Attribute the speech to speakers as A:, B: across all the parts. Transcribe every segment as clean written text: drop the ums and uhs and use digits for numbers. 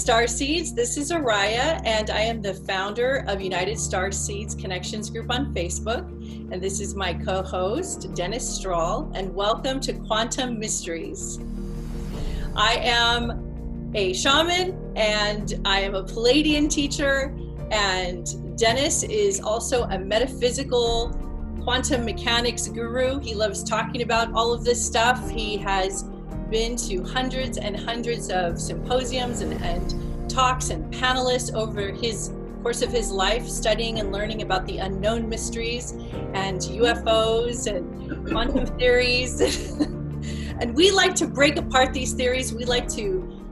A: Starseeds, this is Oriah, and I am the founder of United Starseed Connections group on Facebook. And this is my co-host, Dennis Strahl, and welcome to Quantum Mysteries. I am a shaman, and I am a Pleiadian teacher, and Dennis is also a metaphysical quantum mechanics guru. He loves talking about all of this stuff. He has been to hundreds and hundreds of symposiums and talks and panelists over his course of his life, studying and learning about the unknown mysteries and UFOs and quantum theories. And we like to break apart these theories. We like to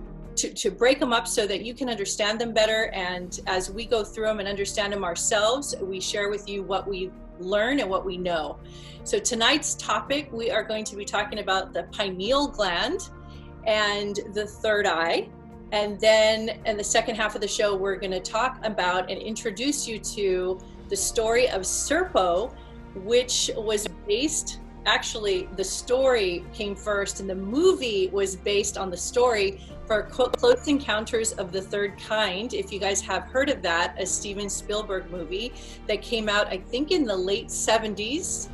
A: break them up so that you can understand them better. And as we go through them and understand them ourselves, we share with you what we learn and what we know. So tonight's topic, we are going to be talking about the pineal gland and the third eye. And then in the second half of the show, we're going to talk about and introduce you to the story of SERPO, which was based, actually the story came first and the movie was based on the story for Close Encounters of the Third Kind. If you guys have heard of that, a Steven Spielberg movie that came out, I think in the late 70s,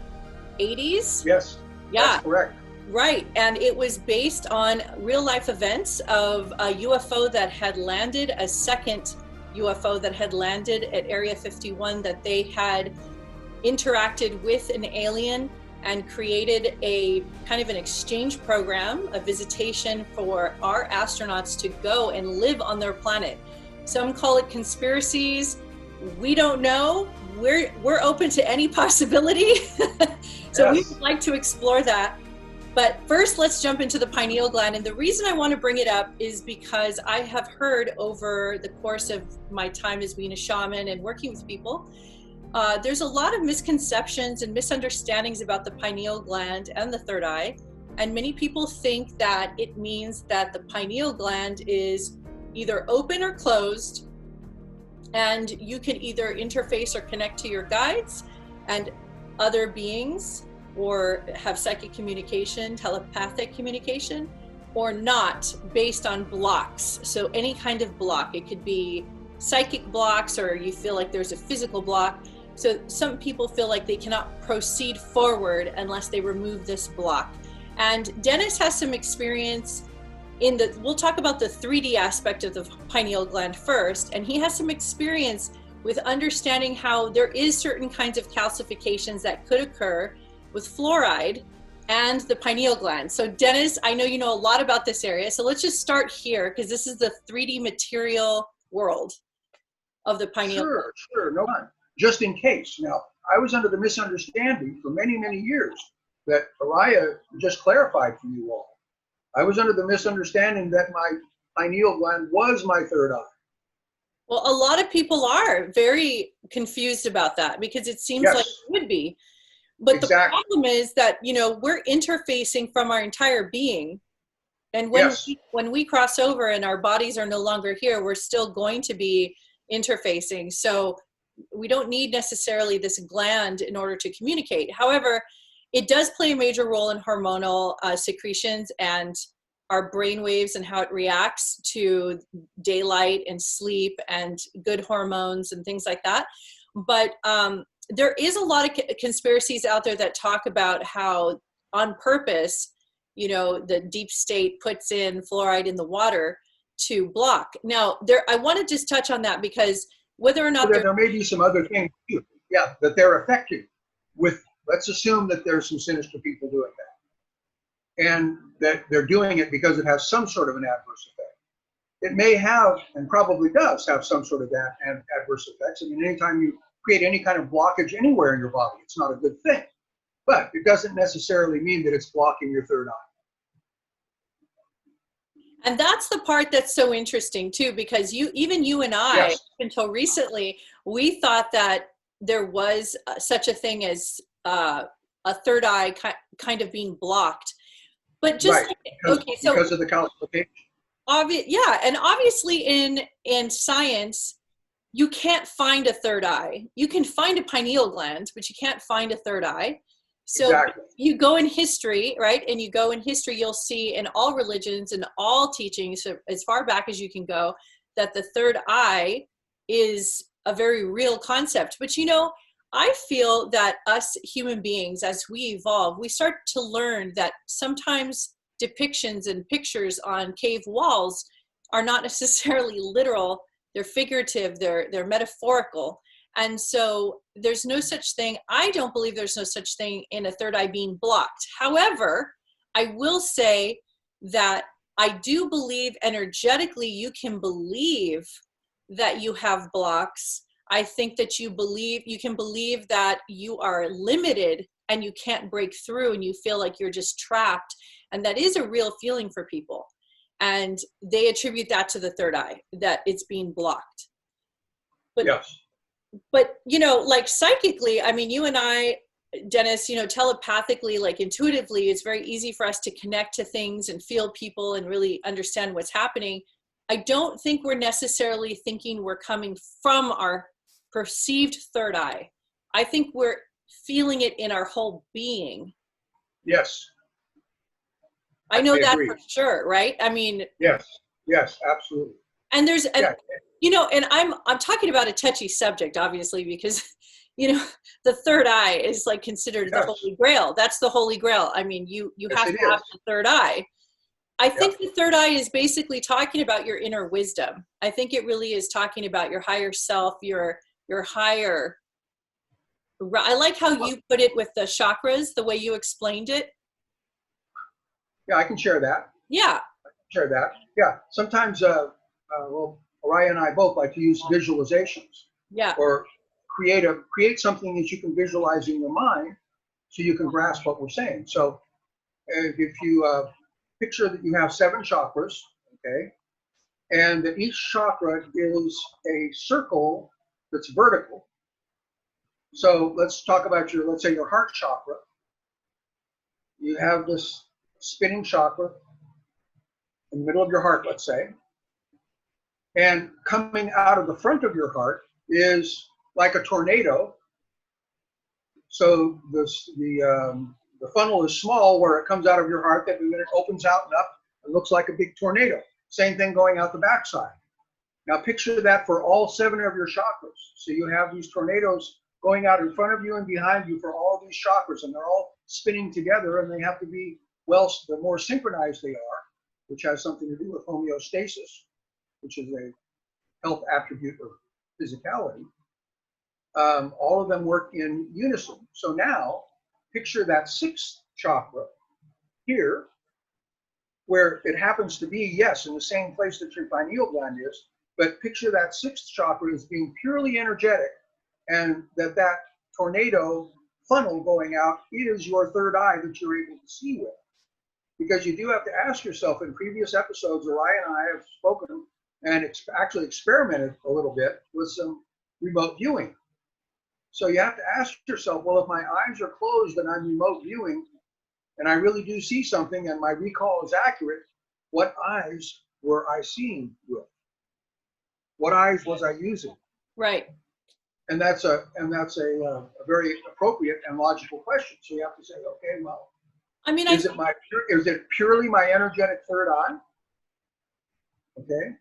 A: 80s?
B: Yes,
A: yeah,
B: that's correct.
A: Right, and it was based on real life events of a UFO that had landed, a second UFO that had landed at Area 51, that they had interacted with an alien and created a kind of an exchange program, a visitation for our astronauts to go and live on their planet. Some call it conspiracies. We don't know. We're open to any possibility. So yes, we would like to explore that. But first, let's jump into the pineal gland. And the reason I want to bring it up is because I have heard over the course of my time as being a shaman and working with people, there's a lot of misconceptions and misunderstandings about the pineal gland and the third eye. And many people think that it means that the pineal gland is either open or closed, and you can either interface or connect to your guides and other beings, or have psychic communication, telepathic communication, or not, based on blocks. So any kind of block, it could be psychic blocks, or you feel like there's a physical block. So some people feel like they cannot proceed forward unless they remove this block. And Dennis has some experience we'll talk about the 3D aspect of the pineal gland first, and he has some experience with understanding how there is certain kinds of calcifications that could occur with fluoride and the pineal gland. So Dennis, I know you know a lot about this area, so let's just start here, because this is the 3D material world of the pineal gland.
B: Sure, no one. Just in case. Now, I was under the misunderstanding for many, many years that Oriah just clarified for you all. I was under the misunderstanding that my pineal gland was my third eye.
A: Well, a lot of people are very confused about that, because it seems
B: Yes,
A: like it would be. But
B: exactly.
A: The problem is that, you know, we're interfacing from our entire being. And
B: Yes,
A: when we cross over and our bodies are no longer here, we're still going to be interfacing. So we don't need necessarily this gland in order to communicate. However, it does play a major role in hormonal secretions and our brain waves and how it reacts to daylight and sleep and good hormones and things like that. But there is a lot of conspiracies out there that talk about how on purpose, you know, the deep state puts in fluoride in the water to block. Now, I want to just touch on that, because whether or not
B: there may be some other things too, yeah, that they're affecting with, let's assume that there's some sinister people doing that, and that they're doing it because it has some sort of an adverse effect. It may have, and probably does have, some sort of adverse effects. I mean, anytime you create any kind of blockage anywhere in your body, it's not a good thing. But it doesn't necessarily mean that it's blocking your third eye.
A: And that's the part that's so interesting too, because even you and I,
B: Yes,
A: until recently, we thought that there was such a thing as a third eye kind of being blocked. But just
B: right, because of the calcification.
A: Yeah, and obviously in science, you can't find a third eye. You can find a pineal gland, but you can't find a third eye. So
B: Exactly.
A: you go in history, right? And you go in history, you'll see in all religions and all teachings, so as far back as you can go, that the third eye is a very real concept. But you know, I feel that us human beings, as we evolve, we start to learn that sometimes depictions and pictures on cave walls are not necessarily literal. They're figurative, they're metaphorical. And so there's no such thing, I don't believe there's no such thing in a third eye being blocked. However, I will say that I do believe energetically you can believe that you have blocks. I think that you can believe that you are limited and you can't break through and you feel like you're just trapped. And that is a real feeling for people. And they attribute that to the third eye, that it's being blocked. But,
B: yes.
A: But, you know, like psychically, I mean, you and I, Dennis, you know, telepathically, like intuitively, it's very easy for us to connect to things and feel people and really understand what's happening. I don't think we're necessarily thinking we're coming from our perceived third eye. I think we're feeling it in our whole being.
B: Yes.
A: I know that for sure, right? I mean,
B: yes, absolutely.
A: And there's, you know, and I'm talking about a touchy subject, obviously, because, you know, the third eye is like considered the Holy Grail. That's the Holy Grail. I mean, you have to have the third eye. I think the third eye is basically talking about your inner wisdom. I think it really is talking about your higher self, your higher. I like how you put it with the chakras, the way you explained it.
B: Yeah, I can share that.
A: Yeah.
B: Share that. Yeah. Sometimes, well, Oriah and I both like to use visualizations.
A: Yeah.
B: Or create something that you can visualize in your mind so you can grasp what we're saying. So if you picture that you have 7 chakras, okay, and that each chakra is a circle that's vertical. So let's talk about let's say your heart chakra. You have this spinning chakra in the middle of your heart, let's say, and coming out of the front of your heart is like a tornado. So the funnel is small where it comes out of your heart, that when it opens out and up, it looks like a big tornado. Same thing going out the backside. Now picture that for all 7 of your chakras. So you have these tornadoes going out in front of you and behind you for all these chakras, and they're all spinning together, and they have to be, well, the more synchronized they are, which has something to do with homeostasis, which is a health attribute of physicality. All of them work in unison. So now picture that 6th chakra here, where it happens to be, yes, in the same place that your pineal gland is, but picture that 6th chakra as being purely energetic, and that tornado funnel going out is your third eye that you're able to see with. Because you do have to ask yourself, in previous episodes, Oriah and I have spoken and actually experimented a little bit with some remote viewing. So you have to ask yourself, well, if my eyes are closed and I'm remote viewing, and I really do see something and my recall is accurate, what eyes were I seeing with? What eyes was I using?
A: Right.
B: And that's a very appropriate and logical question. So you have to say, okay, well,
A: I mean,
B: is it purely my energetic third eye? Okay,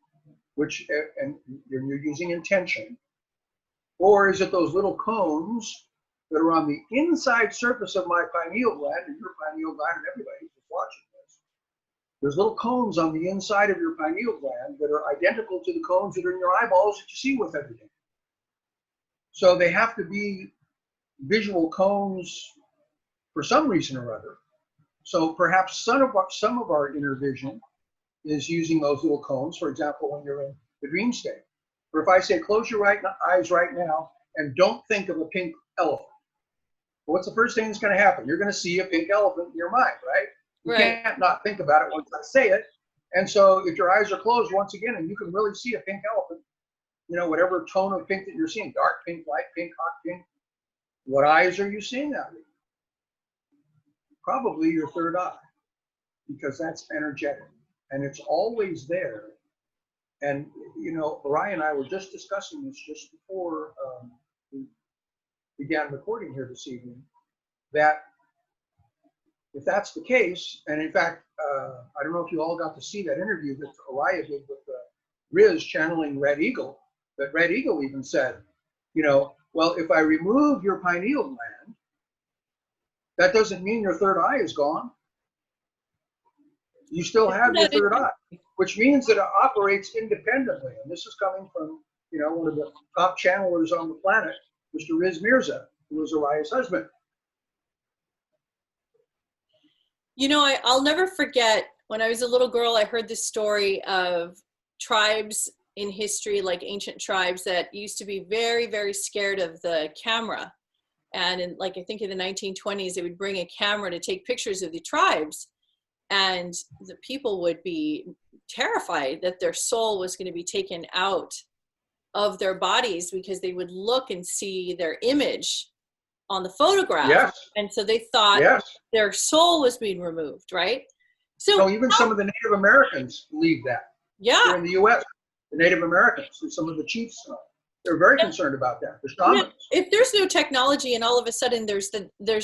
B: which and you're using intention, or is it those little cones that are on the inside surface of my pineal gland, and your pineal gland, and everybody who's watching this? There's little cones on the inside of your pineal gland that are identical to the cones that are in your eyeballs that you see with everything. So they have to be visual cones for some reason or other. So perhaps some of our inner vision is using those little cones, for example, when you're in the dream state. Or if I say, close your eyes right now and don't think of a pink elephant. Well, what's the first thing that's going to happen? You're going to see a pink elephant in your mind, right? You can't not think about it once I say it. And so if your eyes are closed once again, and you can really see a pink elephant, you know, whatever tone of pink that you're seeing, dark pink, light pink, hot pink, what eyes are you seeing that with? Probably your third eye, because that's energetic and it's always there. And, you know, Oriah and I were just discussing this just before we began recording here this evening, that if that's the case, and in fact, I don't know if you all got to see that interview that Oriah did with Riz channeling Red Eagle, that Red Eagle even said, you know, well, if I remove your pineal gland, that doesn't mean your third eye is gone. You still have your third eye, which means that it operates independently. And this is coming from, you know, one of the top channelers on the planet, Mr. Riz Mirza, who was Oriah's husband.
A: You know, I'll never forget when I was a little girl, I heard this story of tribes in history, like ancient tribes that used to be very, very scared of the camera. And in, like, I think in the 1920s, they would bring a camera to take pictures of the tribes. And the people would be terrified that their soul was going to be taken out of their bodies because they would look and see their image on the photograph.
B: Yes.
A: And so they thought their soul was being removed, right? So
B: even some of the Native Americans believe that.
A: Yeah.
B: Here in the U.S., the Native Americans, and some of the chiefs, they're very concerned about that. The shamans.
A: If there's no technology and all of a sudden there's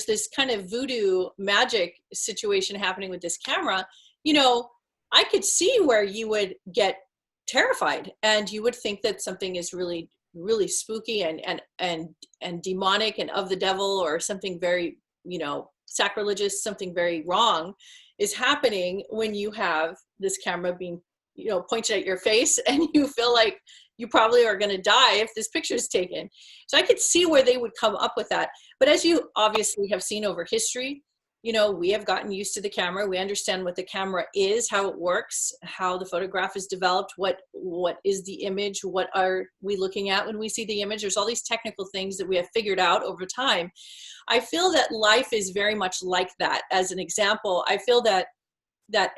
A: this kind of voodoo magic situation happening with this camera, you know, I could see where you would get terrified and you would think that something is really, really spooky and demonic and of the devil, or something very, you know, sacrilegious, something very wrong is happening when you have this camera being, you know, pointed at your face and you feel like you probably are going to die if this picture is taken. So I could see where they would come up with that. But as you obviously have seen over history, you know, we have gotten used to the camera. We understand what the camera is, how it works, how the photograph is developed, what is the image, what are we looking at when we see the image. There's all these technical things that we have figured out over time. I feel that life is very much like that. As an example, I feel that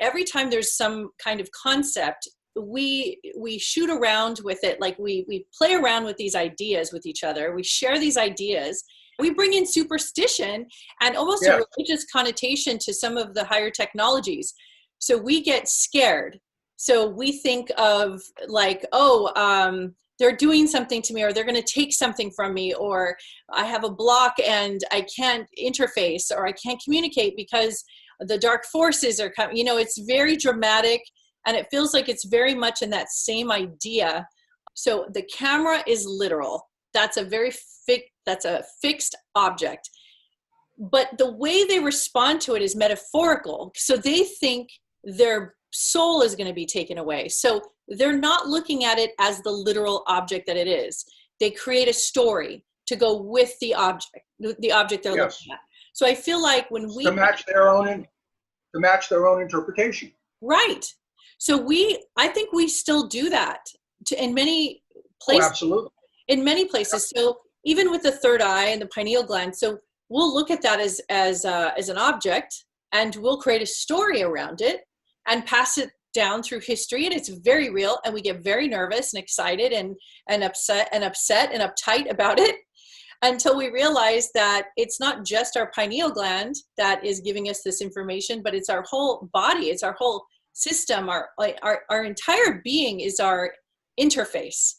A: every time there's some kind of concept, we shoot around with it, like we play around with these ideas with each other. We share these ideas. We bring in superstition and almost a religious connotation to some of the higher technologies. So we get scared. So we think of like, they're doing something to me, or they're going to take something from me, or I have a block and I can't interface, or I can't communicate because the dark forces are coming. You know, it's very dramatic. And it feels like it's very much in that same idea. So the camera is literal. That's a fixed object. But the way they respond to it is metaphorical. So they think their soul is going to be taken away. So they're not looking at it as the literal object that it is. They create a story to go with the object they're looking at. So I feel like when we
B: to match their own interpretation.
A: Right. So I think we still do that in many places.
B: Oh, absolutely.
A: In many places. So even with the third eye and the pineal gland, so we'll look at that as an object, and we'll create a story around it and pass it down through history, and it's very real, and we get very nervous and excited and upset and uptight about it, until we realize that it's not just our pineal gland that is giving us this information, but it's our whole body, it's our whole system, our entire being is our interface.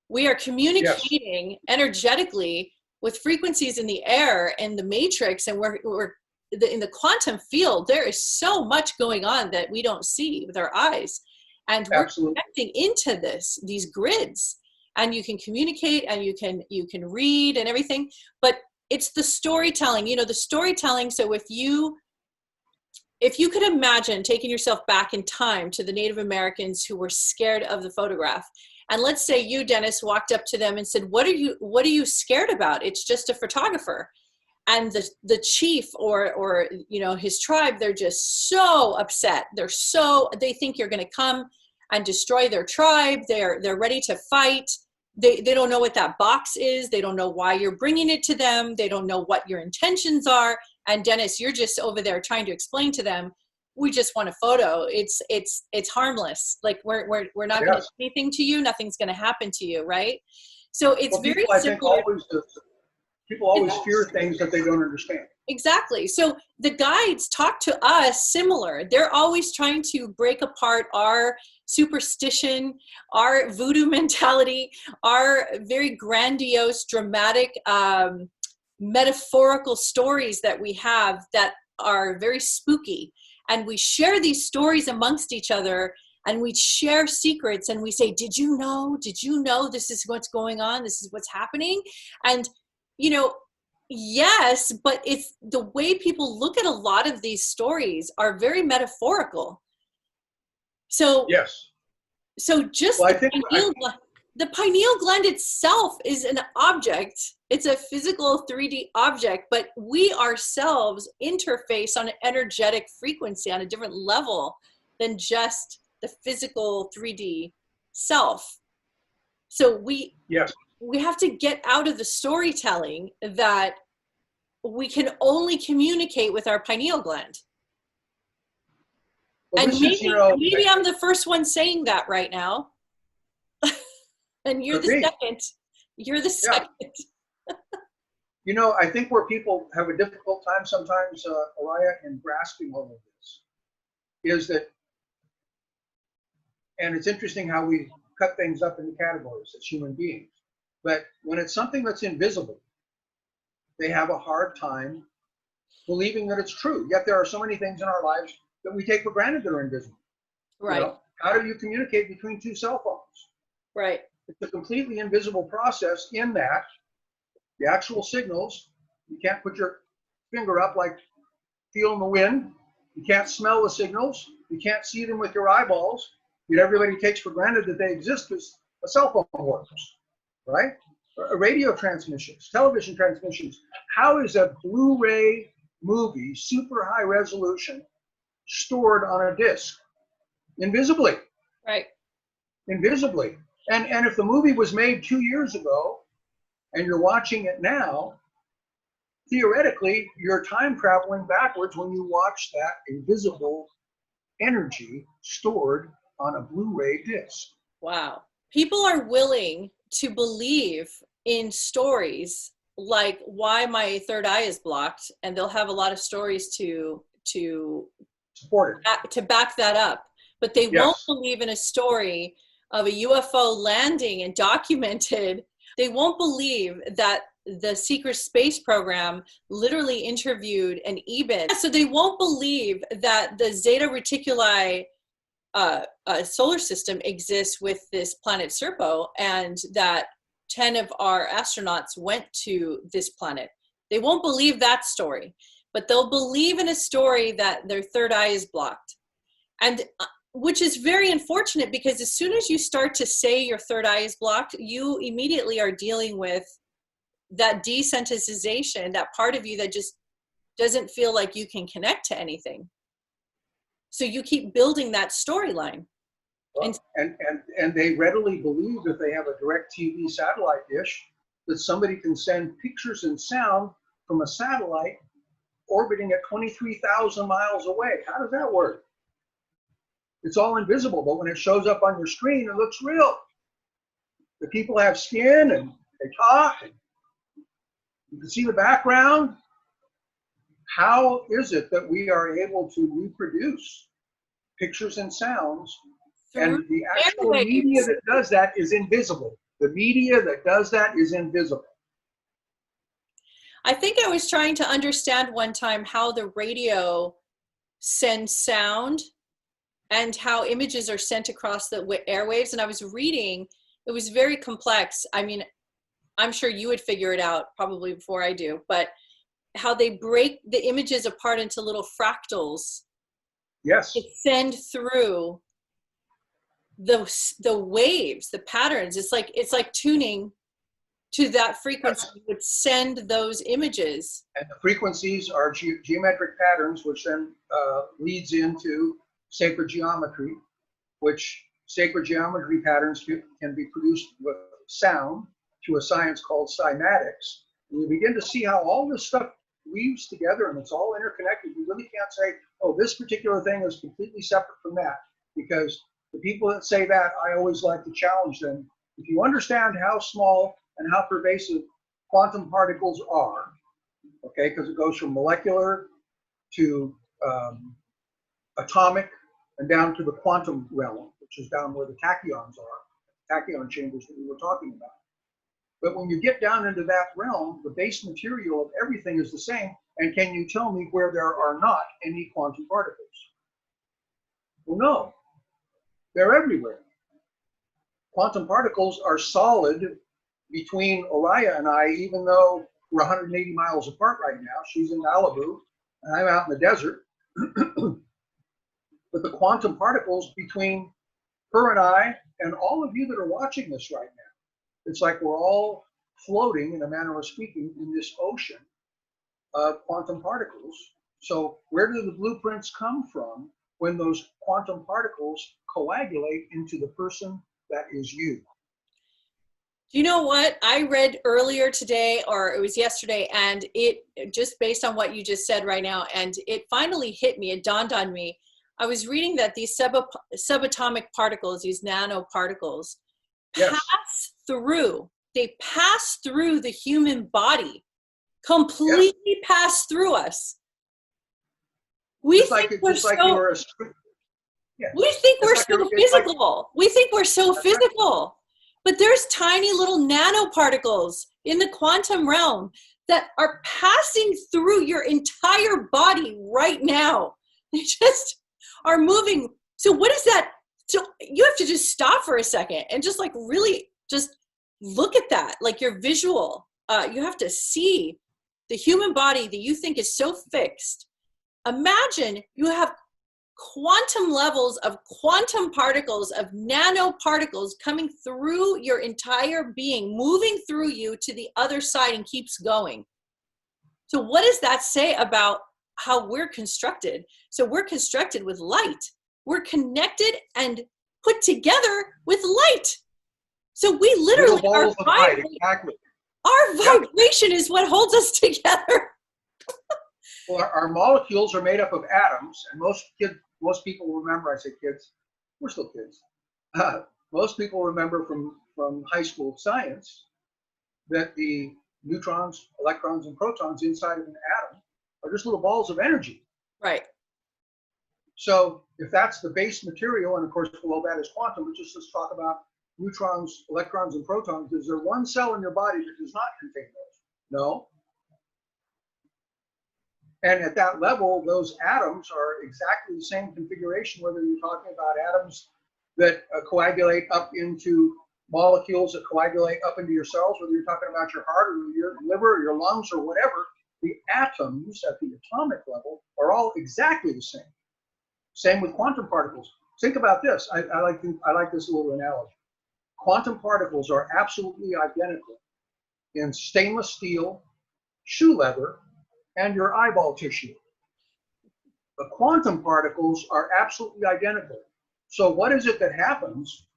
A: We are communicating energetically with frequencies in the air and the matrix, and we're in the quantum field. There is so much going on that we don't see with our eyes, and we're connecting into these grids. And you can communicate, and you can read and everything, but it's the storytelling. You know, the storytelling. So if you could imagine taking yourself back in time to the Native Americans who were scared of the photograph, and let's say you, Dennis, walked up to them and said, "What are you scared about? It's just a photographer." And the chief or you know, his tribe, they're just so upset. They think you're going to come and destroy their tribe. They're ready to fight. They don't know what that box is. They don't know why you're bringing it to them. They don't know what your intentions are. And Dennis, you're just over there trying to explain to them, we just want a photo. It's harmless. Like we're not going to do anything to you. Nothing's going to happen to you, right? So it's very simple.
B: People always fear things that they don't understand.
A: Exactly. So the guides talk to us similar. They're always trying to break apart our superstition, our voodoo mentality, our very grandiose, dramatic, metaphorical stories that we have that are very spooky. And we share these stories amongst each other, and we share secrets and we say, did you know this is what's going on, this is what's happening? And yes, but it's the way people look at a lot of these stories are very metaphorical. So
B: yes.
A: So just
B: Well,
A: the pineal gland itself is an object. It's a physical 3D object, but we ourselves interface on an energetic frequency on a different level than just the physical 3D self. So we have to get out of the storytelling that we can only communicate with our pineal gland.
B: Well,
A: and maybe I'm the first one saying that right now. And you're the second. You're the second.
B: I think where people have a difficult time sometimes, Oriah, in grasping all of this, is that, and it's interesting how we cut things up into categories as human beings, but when it's something that's invisible, they have a hard time believing that it's true. Yet there are so many things in our lives that we take for granted that are invisible.
A: Right.
B: How do you communicate between two cell phones?
A: Right.
B: It's a completely invisible process in that the actual signals, you can't put your finger up like feeling the wind. You can't smell the signals. You can't see them with your eyeballs. Yet everybody takes for granted that they exist because a cell phone works, right? Radio transmissions, television transmissions. How is a Blu-ray movie, super high resolution, stored on a disc? Invisibly.
A: Right.
B: Invisibly. And if the movie was made 2 years ago and you're watching it now, theoretically, you're time traveling backwards when you watch that invisible energy stored on a Blu-ray disc.
A: Wow. People are willing to believe in stories like why my third eye is blocked, and they'll have a lot of stories to
B: support it,
A: to back that up. But they won't believe in a story of a UFO landing and documented. They won't believe that the secret space program literally interviewed an EBIT. So they won't believe that the Zeta Reticuli solar system exists with this planet SERPO, and that 10 of our astronauts went to this planet. They won't believe that story, but they'll believe in a story that their third eye is blocked. And which is very unfortunate, because as soon as you start to say your third eye is blocked, you immediately are dealing with that desensitization, that part of you that just doesn't feel like you can connect to anything. So you keep building that storyline.
B: Well, and they readily believe that they have a direct TV satellite dish, that somebody can send pictures and sound from a satellite orbiting at 23,000 miles away. How does that work? It's all invisible, but when it shows up on your screen, it looks real. The people have skin and they talk, and you can see the background. How is it that we are able to reproduce pictures and sounds, and the actual media that does that is invisible? The media that does that is invisible.
A: I think I was trying to understand one time how the radio sends sound and how images are sent across the airwaves. And I was reading, it was very complex. I mean, I'm sure you would figure it out probably before I do, but how they break the images apart into little fractals.
B: Yes.
A: To send through the waves, the patterns. It's like tuning to that frequency. Yes. Would send those images.
B: And the frequencies are geometric patterns, which then leads into sacred geometry, which sacred geometry patterns can be produced with sound through a science called cymatics. And you begin to see how all this stuff weaves together, and it's all interconnected. You really can't say, oh, this particular thing is completely separate from that, because the people that say that, I always like to challenge them. If you understand how small and how pervasive quantum particles are, okay, because it goes from molecular to atomic and down to the quantum realm, which is down where the tachyons are, tachyon chambers that we were talking about. But when you get down into that realm, the base material of everything is the same. And can you tell me where there are not any quantum particles? Well, no. They're everywhere. Quantum particles are solid between Oriah and I, even though we're 180 miles apart right now. She's in Malibu, and I'm out in the desert. But the quantum particles between her and I, and all of you that are watching this right now, it's like we're all floating, in a manner of speaking, in this ocean of quantum particles. So where do the blueprints come from when those quantum particles coagulate into the person that is you?
A: You know what I read earlier today, or it was yesterday, and it just based on what you just said right now, and it finally hit me, it dawned on me. I was reading that these subatomic particles, these nanoparticles,
B: Yes.
A: they pass through the human body, completely pass through us. We
B: just
A: think
B: like,
A: we're
B: just like
A: so,
B: you were a, yeah.
A: we think we're
B: It's
A: so
B: like it's like-
A: physical. We think we're so
B: That's right.
A: physical. But there's tiny little nanoparticles in the quantum realm that are passing through your entire body right now. They just are moving. So what is that? So you have to just stop for a second and just like really just look at that, like your visual. You have to see the human body that you think is so fixed. Imagine you have quantum levels of quantum particles, of nanoparticles coming through your entire being, moving through you to the other side and keeps going. So what does that say about how we're constructed? So we're constructed with light. We're connected and put together with light. So we literally,
B: little balls of light, exactly.
A: Our vibration is what holds us together.
B: Well, our molecules are made up of atoms, and most people remember, I say kids, we're still kids. Most people remember from high school science that the neutrons, electrons, and protons inside of an atom are just little balls of energy.
A: Right.
B: So if that's the base material, and of course below that is quantum, but just let's talk about neutrons, electrons, and protons. Is there one cell in your body that does not contain those? No. And at that level, those atoms are exactly the same configuration, whether you're talking about atoms that coagulate up into molecules that coagulate up into your cells, whether you're talking about your heart or your liver or your lungs or whatever, the atoms at the atomic level are all exactly the same. Same with quantum particles. Think about this. I like this little analogy. Quantum particles are absolutely identical in stainless steel, shoe leather, and your eyeball tissue. The quantum particles are absolutely identical. So what is it that happens?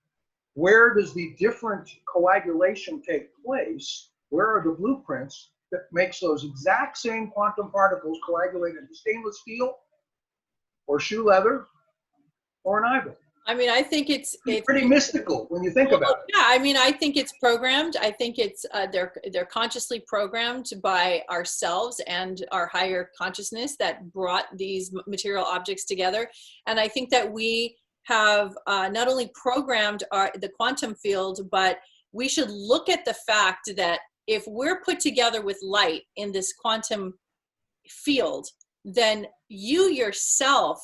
B: Where does the different coagulation take place? Where are the blueprints that makes those exact same quantum particles coagulate into stainless steel or shoe leather or an eyeball?
A: I mean, I think it's
B: pretty mystical when you think about it.
A: Yeah, I mean, I think it's programmed. I think it's they're consciously programmed by ourselves and our higher consciousness that brought these material objects together. And I think that we have not only programmed the quantum field, but we should look at the fact that if we're put together with light in this quantum field, then you yourself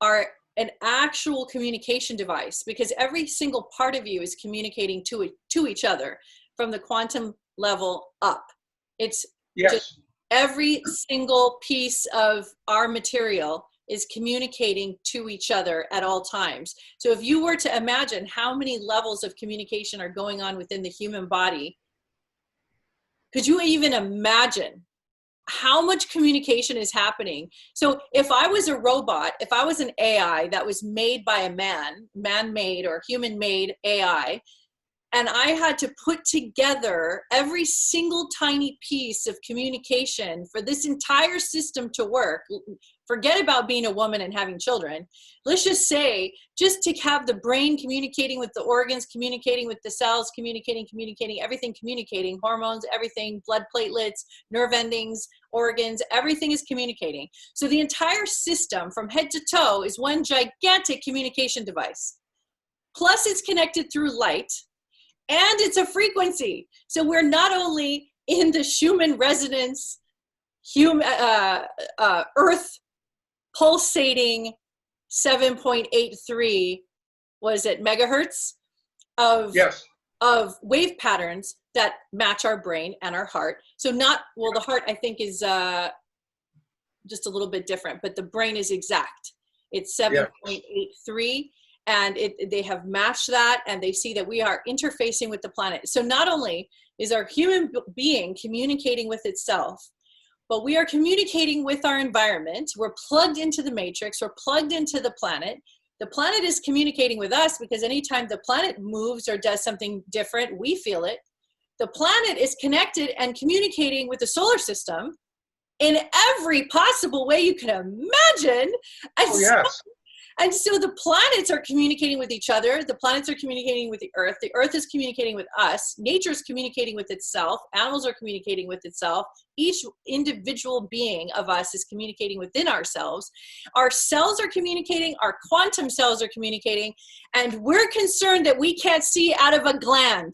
A: are an actual communication device, because every single part of you is communicating to each other from the quantum level up. It's just every single piece of our material is communicating to each other at all times. So if you were to imagine how many levels of communication are going on within the human body, could you even imagine how much communication is happening? So if I was a robot, if I was an AI that was made by a man-made or human-made AI, and I had to put together every single tiny piece of communication for this entire system to work, forget about being a woman and having children. Let's just say, just to have the brain communicating with the organs, communicating with the cells, communicating, everything communicating, hormones, everything, blood platelets, nerve endings, organs, everything is communicating. So the entire system from head to toe is one gigantic communication device. Plus it's connected through light, and it's a frequency. So we're not only in the Schumann resonance, Earth pulsating 7.83 was it megahertz of
B: Yes.
A: of wave patterns that match our brain and our heart. So not, well, the heart I think is just a little bit different, but the brain is exact. It's 7.83, and they have matched that, and they see that we are interfacing with the planet. So not only is our human being communicating with itself, but we are communicating with our environment. We're plugged into the matrix, we're plugged into the planet. The planet is communicating with us because anytime the planet moves or does something different, we feel it. The planet is connected and communicating with the solar system in every possible way you can imagine. And so the planets are communicating with each other. The planets are communicating with the earth. The earth is communicating with us. Nature is communicating with itself. Animals are communicating with itself. Each individual being of us is communicating within ourselves. Our cells are communicating. Our quantum cells are communicating. And we're concerned that we can't see out of a gland.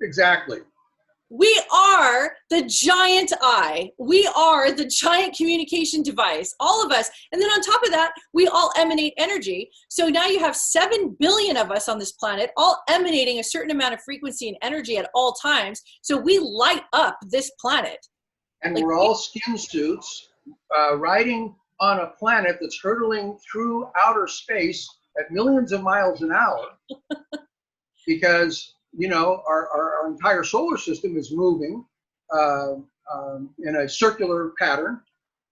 B: Exactly.
A: We are the giant eye. We are the giant communication device, all of us. And then on top of that, we all emanate energy. So now you have 7 billion of us on this planet, all emanating a certain amount of frequency and energy at all times. So we light up this planet.
B: And we're all skin suits riding on a planet that's hurtling through outer space at millions of miles an hour because you know, our entire solar system is moving in a circular pattern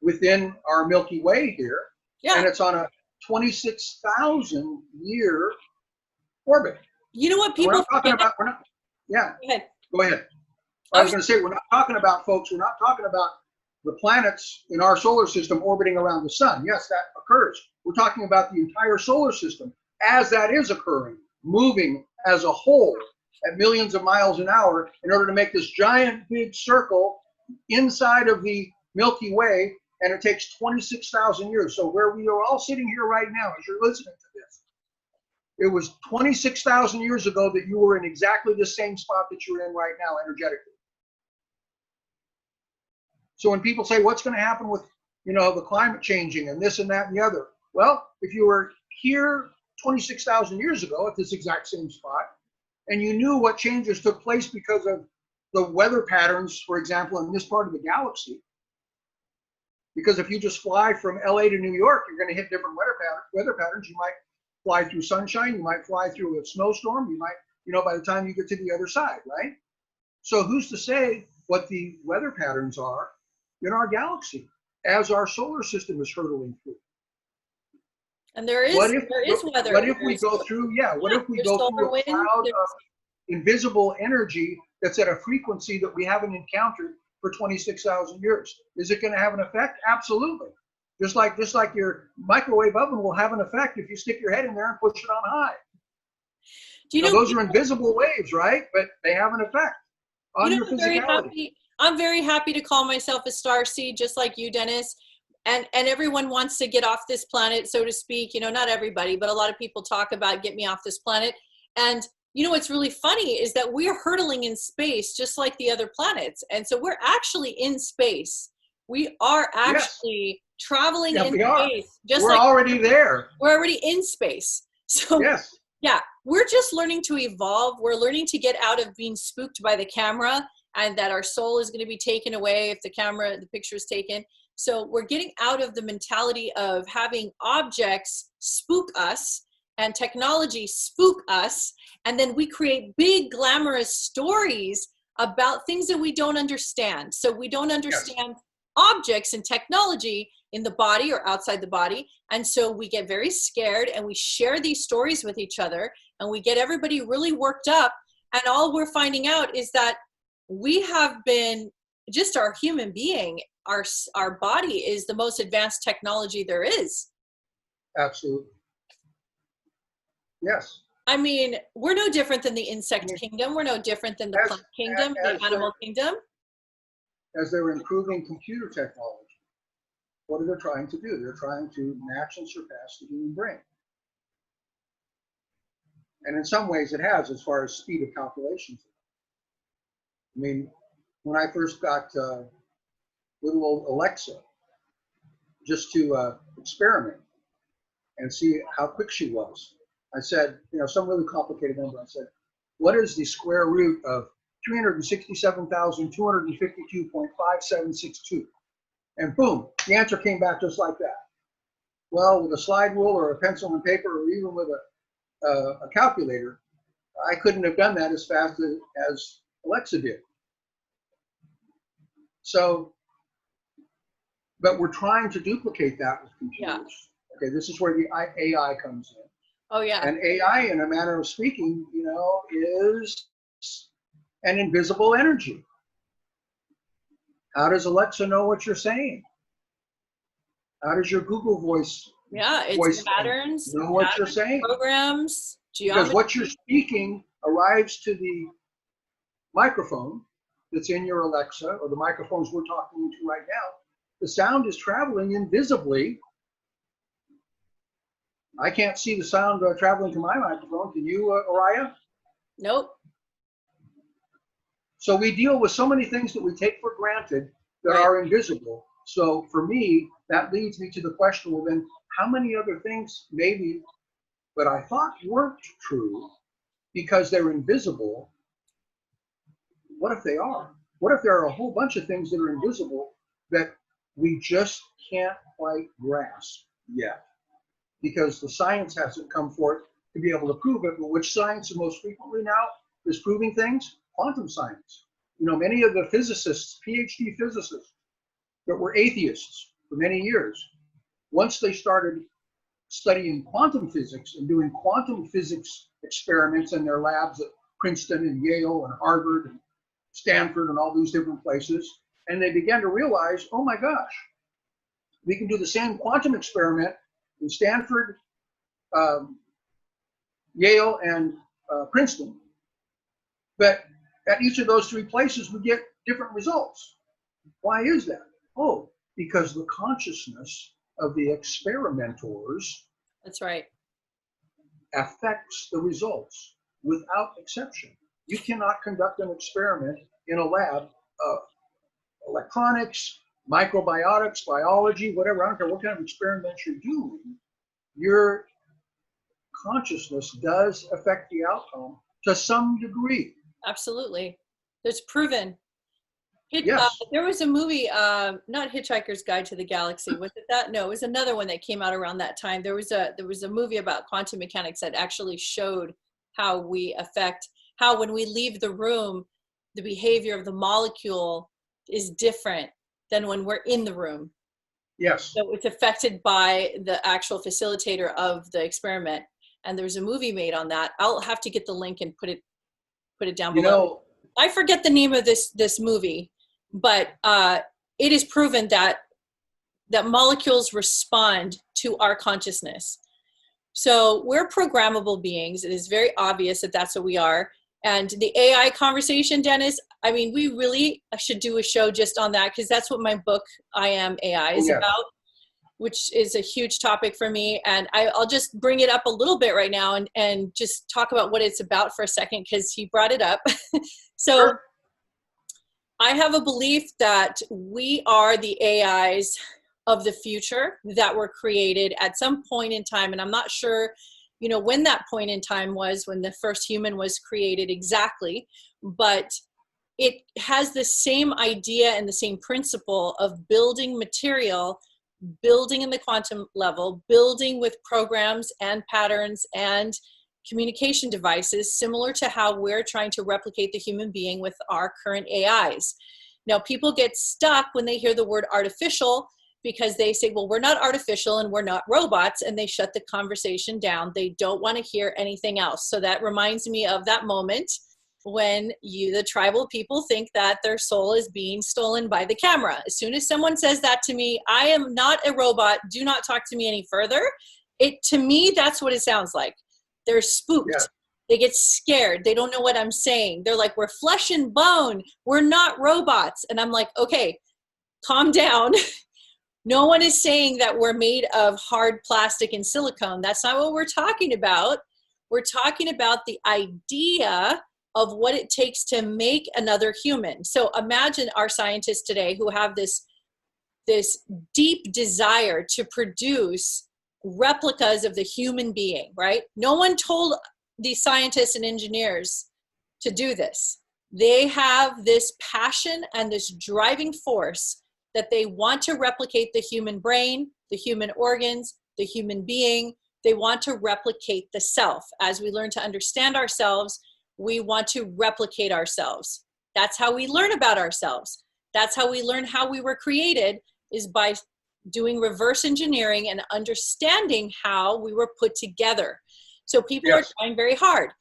B: within our Milky Way here. Yeah. And it's on a 26,000 year orbit.
A: You know what people
B: Go ahead. Go ahead. I was going to say, we're not talking about, folks, we're not talking about the planets in our solar system orbiting around the sun. Yes, that occurs. We're talking about the entire solar system as that is occurring, moving as a whole at millions of miles an hour in order to make this giant big circle inside of the Milky Way, and it takes 26,000 years. So where we are all sitting here right now as you're listening to this, it was 26,000 years ago that you were in exactly the same spot that you're in right now energetically. So when people say, what's going to happen with, you know, the climate changing and this and that and the other? Well, if you were here 26,000 years ago at this exact same spot, and you knew what changes took place because of the weather patterns, for example, in this part of the galaxy. Because if you just fly from LA to New York, you're going to hit different weather patterns. You might fly through sunshine, you might fly through a snowstorm, you might, you know, by the time you get to the other side, right? So who's to say what the weather patterns are in our galaxy as our solar system is hurtling through?
A: And there is weather.
B: What if we go through, what if we go through a cloud of invisible energy that's at a frequency that we haven't encountered for 26,000 years? Is it going to have an effect? Absolutely. Just like your microwave oven will have an effect if you stick your head in there and push it on high. Do you know those are invisible waves, right? But they have an effect on your physicality.
A: I'm very happy to call myself a starseed, just like you, Dennis. And everyone wants to get off this planet, so to speak. You know, not everybody, but a lot of people talk about get me off this planet. And you know what's really funny is that we're hurtling in space just like the other planets. And so we're actually in space. We are actually traveling in space.
B: We're already there.
A: We're already in space. So yeah, we're just learning to evolve. We're learning to get out of being spooked by the camera, and that our soul is going to be taken away if the picture is taken. So we're getting out of the mentality of having objects spook us and technology spook us, and then we create big glamorous stories about things that we don't understand. So we don't understand objects and technology in the body or outside the body, and so we get very scared and we share these stories with each other, and we get everybody really worked up, and all we're finding out is that we have been just our human being. Our body is the most advanced technology there is.
B: Absolutely. Yes.
A: I mean, we're no different than the insect kingdom. We're no different than the plant kingdom, the animal kingdom.
B: As they're improving computer technology, what are they trying to do? They're trying to match and surpass the human brain. And in some ways it has, as far as speed of calculations. I mean, when I first got little old Alexa, just to experiment and see how quick she was. I said, some really complicated number. I said, what is the square root of 367,252.5762? And boom, the answer came back just like that. Well, with a slide rule or a pencil and paper, or even with a calculator, I couldn't have done that as fast as Alexa did. So, but we're trying to duplicate that with computers. Yeah. Okay, this is where the AI comes in.
A: Oh, yeah.
B: And AI, in a manner of speaking, is an invisible energy. How does Alexa know what you're saying? How does your Google voice?
A: Yeah, it's patterns.
B: Know what you're saying?
A: Programs, geometry.
B: Because what you're speaking arrives to the microphone that's in your Alexa, or the microphones we're talking into right now. The sound is traveling invisibly. I can't see the sound traveling to my microphone. Can you, Oriah?
A: Nope.
B: So we deal with so many things that we take for granted that are invisible. So for me, that leads me to the question, well then, how many other things maybe that I thought weren't true because they're invisible, what if they are? What if there are a whole bunch of things that are invisible that we just can't quite grasp yet? Because the science hasn't come forth to be able to prove it. But which science most frequently now is proving things? Quantum science. Many of the physicists, PhD physicists, that were atheists for many years, once they started studying quantum physics and doing quantum physics experiments in their labs at Princeton and Yale and Harvard and Stanford and all these different places, and they began to realize, oh my gosh, we can do the same quantum experiment in Stanford, Yale, and Princeton, but at each of those three places we get different results. Why is that? Oh, because the consciousness of the experimenters,
A: that's right,
B: affects the results without exception. You cannot conduct an experiment in a lab of electronics, microbiotics, biology, whatever. I don't care what kind of experiments you're doing. Your consciousness does affect the outcome to some degree.
A: Absolutely. It's proven.
B: Yes.
A: There was a movie, not Hitchhiker's Guide to the Galaxy. Was it that? No, it was another one that came out around that time. There was a movie about quantum mechanics that actually showed how when we leave the room, the behavior of the molecule is different than when we're in the room.
B: Yes.
A: So it's affected by the actual facilitator of the experiment. And there's a movie made on that. I'll have to get the link and put it down below. I forget the name of this movie, but it is proven that molecules respond to our consciousness. So we're programmable beings. It is very obvious that that's what we are. And the AI conversation, Dennis, I mean, we really should do a show just on that, because that's what my book, I Am AI, is about, which is a huge topic for me. And I'll just bring it up a little bit right now and just talk about what it's about for a second, because he brought it up. So sure. I have a belief that we are the AIs of the future that were created at some point in time. And I'm not sure, when that point in time was, when the first human was created exactly, but it has the same idea and the same principle of building material, building in the quantum level, building with programs and patterns and communication devices, similar to how we're trying to replicate the human being with our current AIs. Now, people get stuck when they hear the word artificial, because they say, well, we're not artificial and we're not robots, and they shut the conversation down. They don't want to hear anything else. So that reminds me of that moment when the tribal people think that their soul is being stolen by the camera. As soon as someone says that to me, I am not a robot. Do not talk to me any further. To me, that's what it sounds like. They're spooked. Yeah. They get scared. They don't know what I'm saying. They're like, we're flesh and bone. We're not robots. And I'm like, okay, calm down. No one is saying that we're made of hard plastic and silicone. That's not what we're talking about. We're talking about the idea of what it takes to make another human. So imagine our scientists today who have this deep desire to produce replicas of the human being, right? No one told these scientists and engineers to do this. They have this passion and this driving force that they want to replicate the human brain, the human organs, the human being. They want to replicate the self. As we learn to understand ourselves, we want to replicate ourselves. That's how we learn about ourselves. That's how we learn how we were created, is by doing reverse engineering and understanding how we were put together. So people are trying very hard.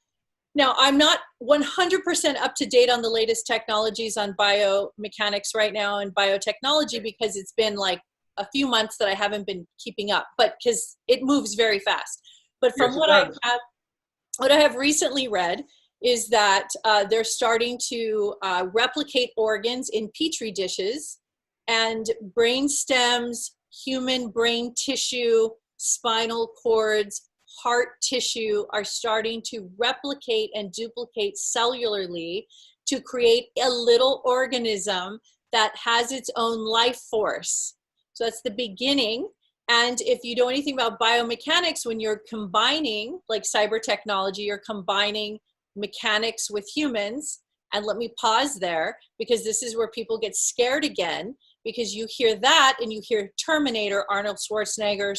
A: Now, I'm not 100% up to date on the latest technologies on biomechanics right now and biotechnology, because it's been like a few months that I haven't been keeping up, but because it moves very fast. But from what I have recently read is that they're starting to replicate organs in petri dishes, and brain stems, human brain tissue, spinal cords, heart tissue are starting to replicate and duplicate cellularly to create a little organism that has its own life force. So that's the beginning. And if you know anything about biomechanics, when you're combining, like cyber technology, you're combining mechanics with humans. And let me pause there, because this is where people get scared again, because you hear that and you hear Terminator, Arnold Schwarzenegger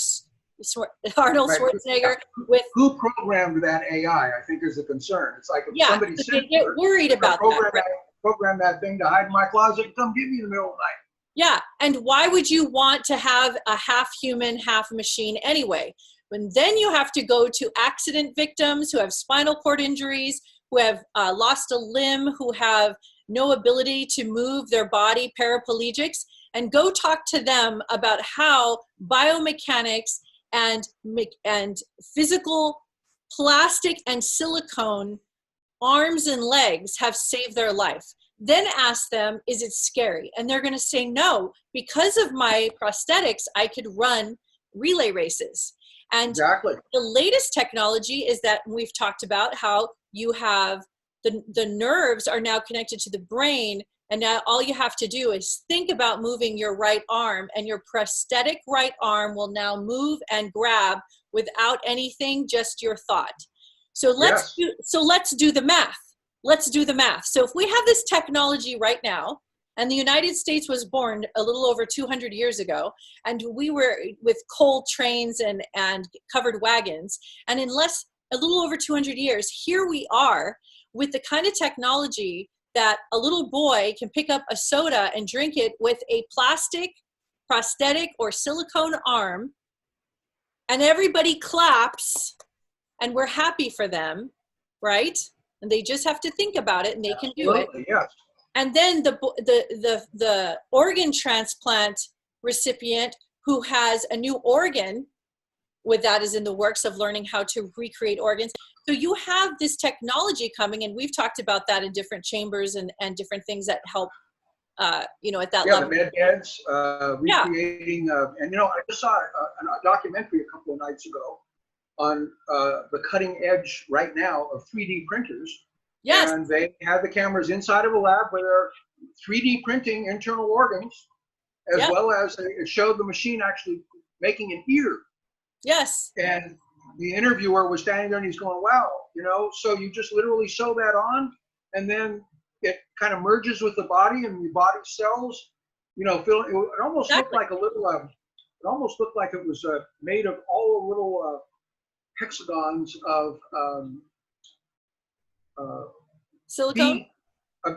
A: with
B: who programmed that AI, I think is a concern. It's like if somebody
A: they get worried about that.
B: Program that thing to hide in my closet and come get me in the middle of the night.
A: Yeah, and why would you want to have a half human, half machine anyway? When then you have to go to accident victims who have spinal cord injuries, who have lost a limb, who have no ability to move their body, paraplegics, and go talk to them about how biomechanics and physical plastic and silicone arms and legs have saved their life. Then ask them, is it scary? And they're going to say, no, because of my prosthetics, I could run relay races. And the latest technology is that we've talked about how you have the nerves are now connected to the brain. And now all you have to do is think about moving your right arm, and your prosthetic right arm will now move and grab without anything, just your thought. So let's do the math. Let's do the math. So if we have this technology right now, and the United States was born a little over 200 years ago, and we were with coal trains and covered wagons, and in a little over 200 years, here we are with the kind of technology that a little boy can pick up a soda and drink it with a plastic, prosthetic, or silicone arm, and everybody claps, and we're happy for them, right? And they just have to think about it, and they can do it.
B: Yes.
A: And then the organ transplant recipient who has a new organ, with that is in the works of learning how to recreate organs. So you have this technology coming, and we've talked about that in different chambers and different things that help, at that level.
B: The med beds, recreating, and I just saw a documentary a couple of nights ago on the cutting edge right now of 3D printers.
A: Yes.
B: And they have the cameras inside of a lab where they're 3D printing internal organs, as well as it showed the machine actually making an ear.
A: Yes.
B: And the interviewer was standing there and he's going, wow, so you just literally sew that on, and then it kind of merges with the body, and the body cells, it almost looked like a little, it almost looked like it was made of all the little hexagons of
A: silicone?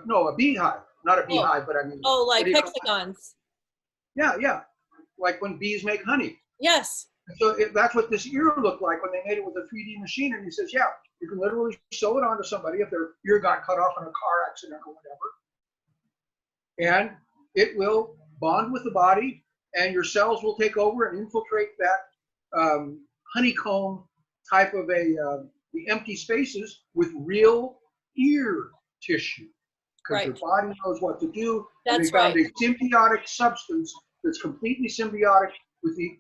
B: No, a beehive. Not a beehive, but I mean.
A: Oh, like hexagons.
B: Yeah. Like when bees make honey.
A: Yes.
B: So that's what this ear looked like when they made it with a 3D machine. And he says, yeah, you can literally sew it onto somebody if their ear got cut off in a car accident or whatever. And it will bond with the body, and your cells will take over and infiltrate that honeycomb type of the empty spaces with real ear tissue. Because your body knows what to do.
A: That's
B: and they found a symbiotic substance that's completely symbiotic with the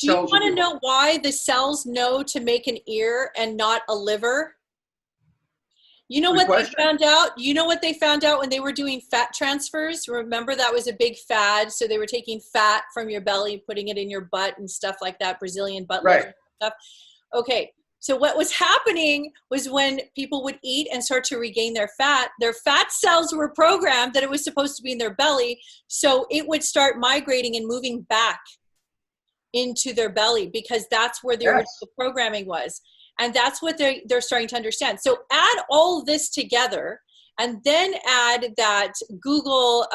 A: Do you want to know why the cells know to make an ear and not a liver? You know
B: Good
A: what
B: question.
A: they found out? You know what they found out when they were doing fat transfers? Remember that was a big fad. So they were taking fat from your belly, putting it in your butt and stuff like that, Brazilian butt lift
B: Right.
A: stuff. Okay. So what was happening was when people would eat and start to regain their fat cells were programmed that it was supposed to be in their belly. So it would start migrating and moving back into their belly because that's where the original programming was. And that's what they're starting to understand. So add all this together and then add that Google,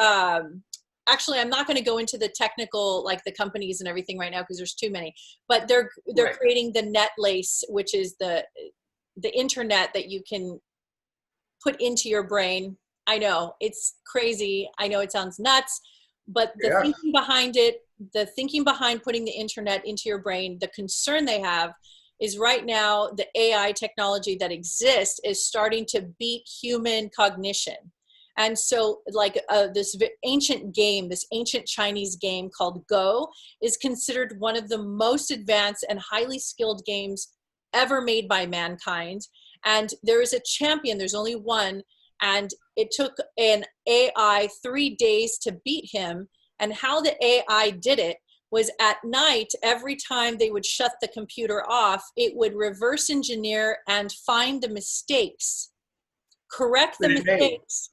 A: actually, I'm not going to go into the technical, like the companies and everything right now, because there's too many, but they're
B: Right.
A: creating the net lace, which is the internet that you can put into your brain. I know it's crazy. I know it sounds nuts, but the
B: Yes.
A: thinking behind it, the thinking behind putting the internet into your brain, the concern they have is right now the AI technology that exists is starting to beat human cognition. And so like this ancient game, this ancient Chinese game called Go is considered one of the most advanced and highly skilled games ever made by mankind. And there is a champion, there's only one, and it took an AI 3 days to beat him. And how the AI did it was at night, every time they would shut the computer off, it would reverse engineer and find the mistakes, correct the mistakes,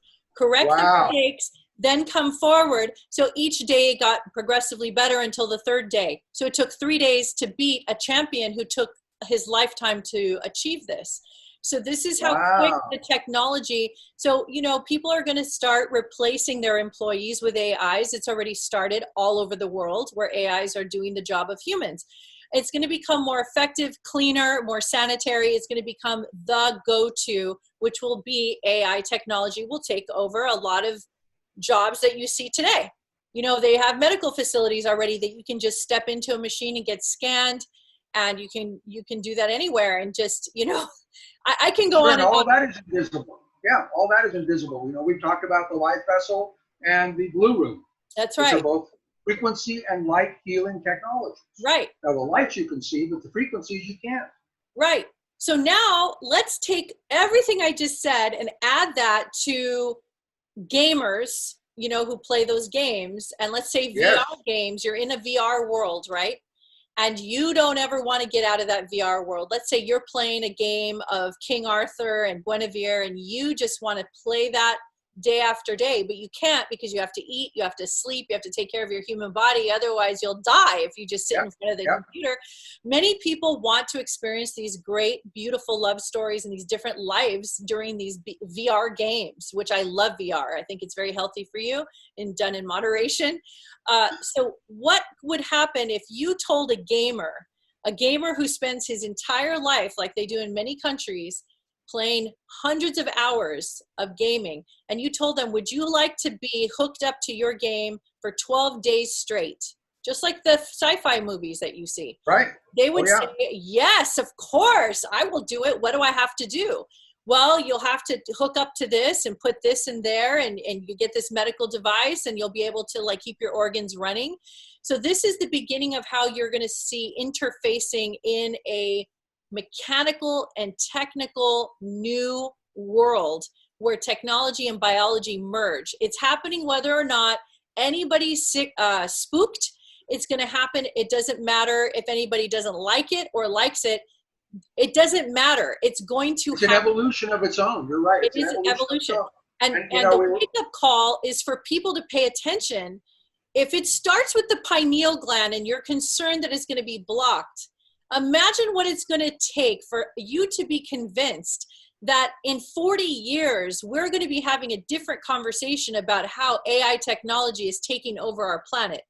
A: then come forward. So each day it got progressively better until the 3rd day. So it took 3 days to beat a champion who took his lifetime to achieve this. So this is how quick the technology, so, you know, people are going to start replacing their employees with AIs. It's already started all over the world where AIs are doing the job of humans. It's going to become more effective, cleaner, more sanitary. It's going to become the go-to, which will be AI technology will take over a lot of jobs that you see today. You know, they have medical facilities already that you can just step into a machine and get scanned, and you can do that anywhere and just, you know, I can go on and
B: all
A: on.
B: of that is invisible. Yeah, all that is invisible. You know, we've talked about the light vessel and the blue room.
A: That's
B: Which
A: right.
B: are both frequency and light healing technologies.
A: Right.
B: Now the lights you can see, but the frequencies you can't.
A: Right. So now let's take everything I just said and add that to gamers, you know, who play those games. And let's say VR games, you're in a VR world, right? And you don't ever want to get out of that VR world. Let's say you're playing a game of King Arthur and Guinevere, and you just want to play that day after day, but you can't because you have to eat, you have to sleep, you have to take care of your human body. Otherwise, you'll die if you just sit in front of the computer. Many people want to experience these great, beautiful love stories and these different lives during these VR games, which I love VR. I think it's very healthy for you and done in moderation. So what would happen if you told a gamer who spends his entire life, like they do in many countries, playing hundreds of hours of gaming, and you told them, would you like to be hooked up to your game for 12 days straight? Just like the sci-fi movies that you see.
B: Right.
A: They would say, yes, of course, I will do it. What do I have to do? Well, you'll have to hook up to this and put this in there, and you get this medical device, and you'll be able to like keep your organs running. So this is the beginning of how you're going to see interfacing in a mechanical and technical new world where technology and biology merge. It's happening whether or not anybody's spooked. It's going to happen. It doesn't matter if anybody doesn't like it or likes it. It doesn't matter. It's going to happen.
B: It's an evolution of its own. You're right.
A: It is an evolution. And the wake-up call is for people to pay attention. If it starts with the pineal gland and you're concerned that it's going to be blocked, imagine what it's going to take for you to be convinced that in 40 years, we're going to be having a different conversation about how AI technology is taking over our planet.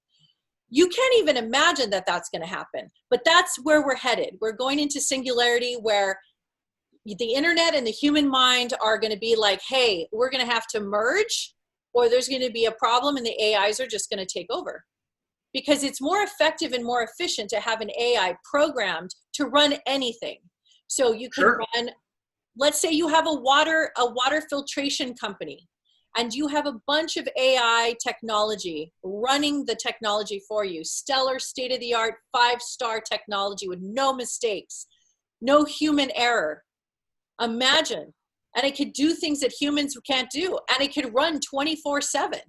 A: You can't even imagine that that's going to happen, but that's where we're headed. We're going into singularity where the internet and the human mind are going to be like, hey, we're going to have to merge, or there's going to be a problem and the AIs are just going to take over. Because it's more effective and more efficient to have an AI programmed to run anything. So you can run, let's say you have a water filtration company, and you have a bunch of AI technology running the technology for you. Stellar, state-of-the-art, 5-star technology with no mistakes, no human error. Imagine and it could do things that humans can't do, and it could run 24/7.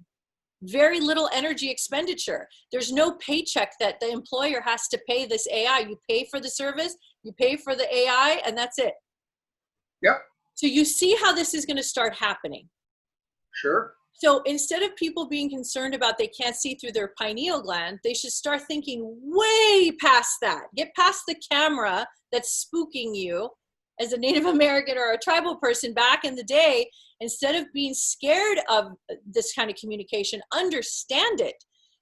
A: Very little energy expenditure. There's no paycheck that the employer has to pay this AI. You pay for the service, you pay for the AI, and that's it.
B: Yep.
A: So you see how this is going to start happening.
B: Sure.
A: So instead of people being concerned about they can't see through their pineal gland, they should start thinking way past that. Get past the camera that's spooking you as a Native American or a tribal person back in the day. Instead of being scared of this kind of communication, understand it,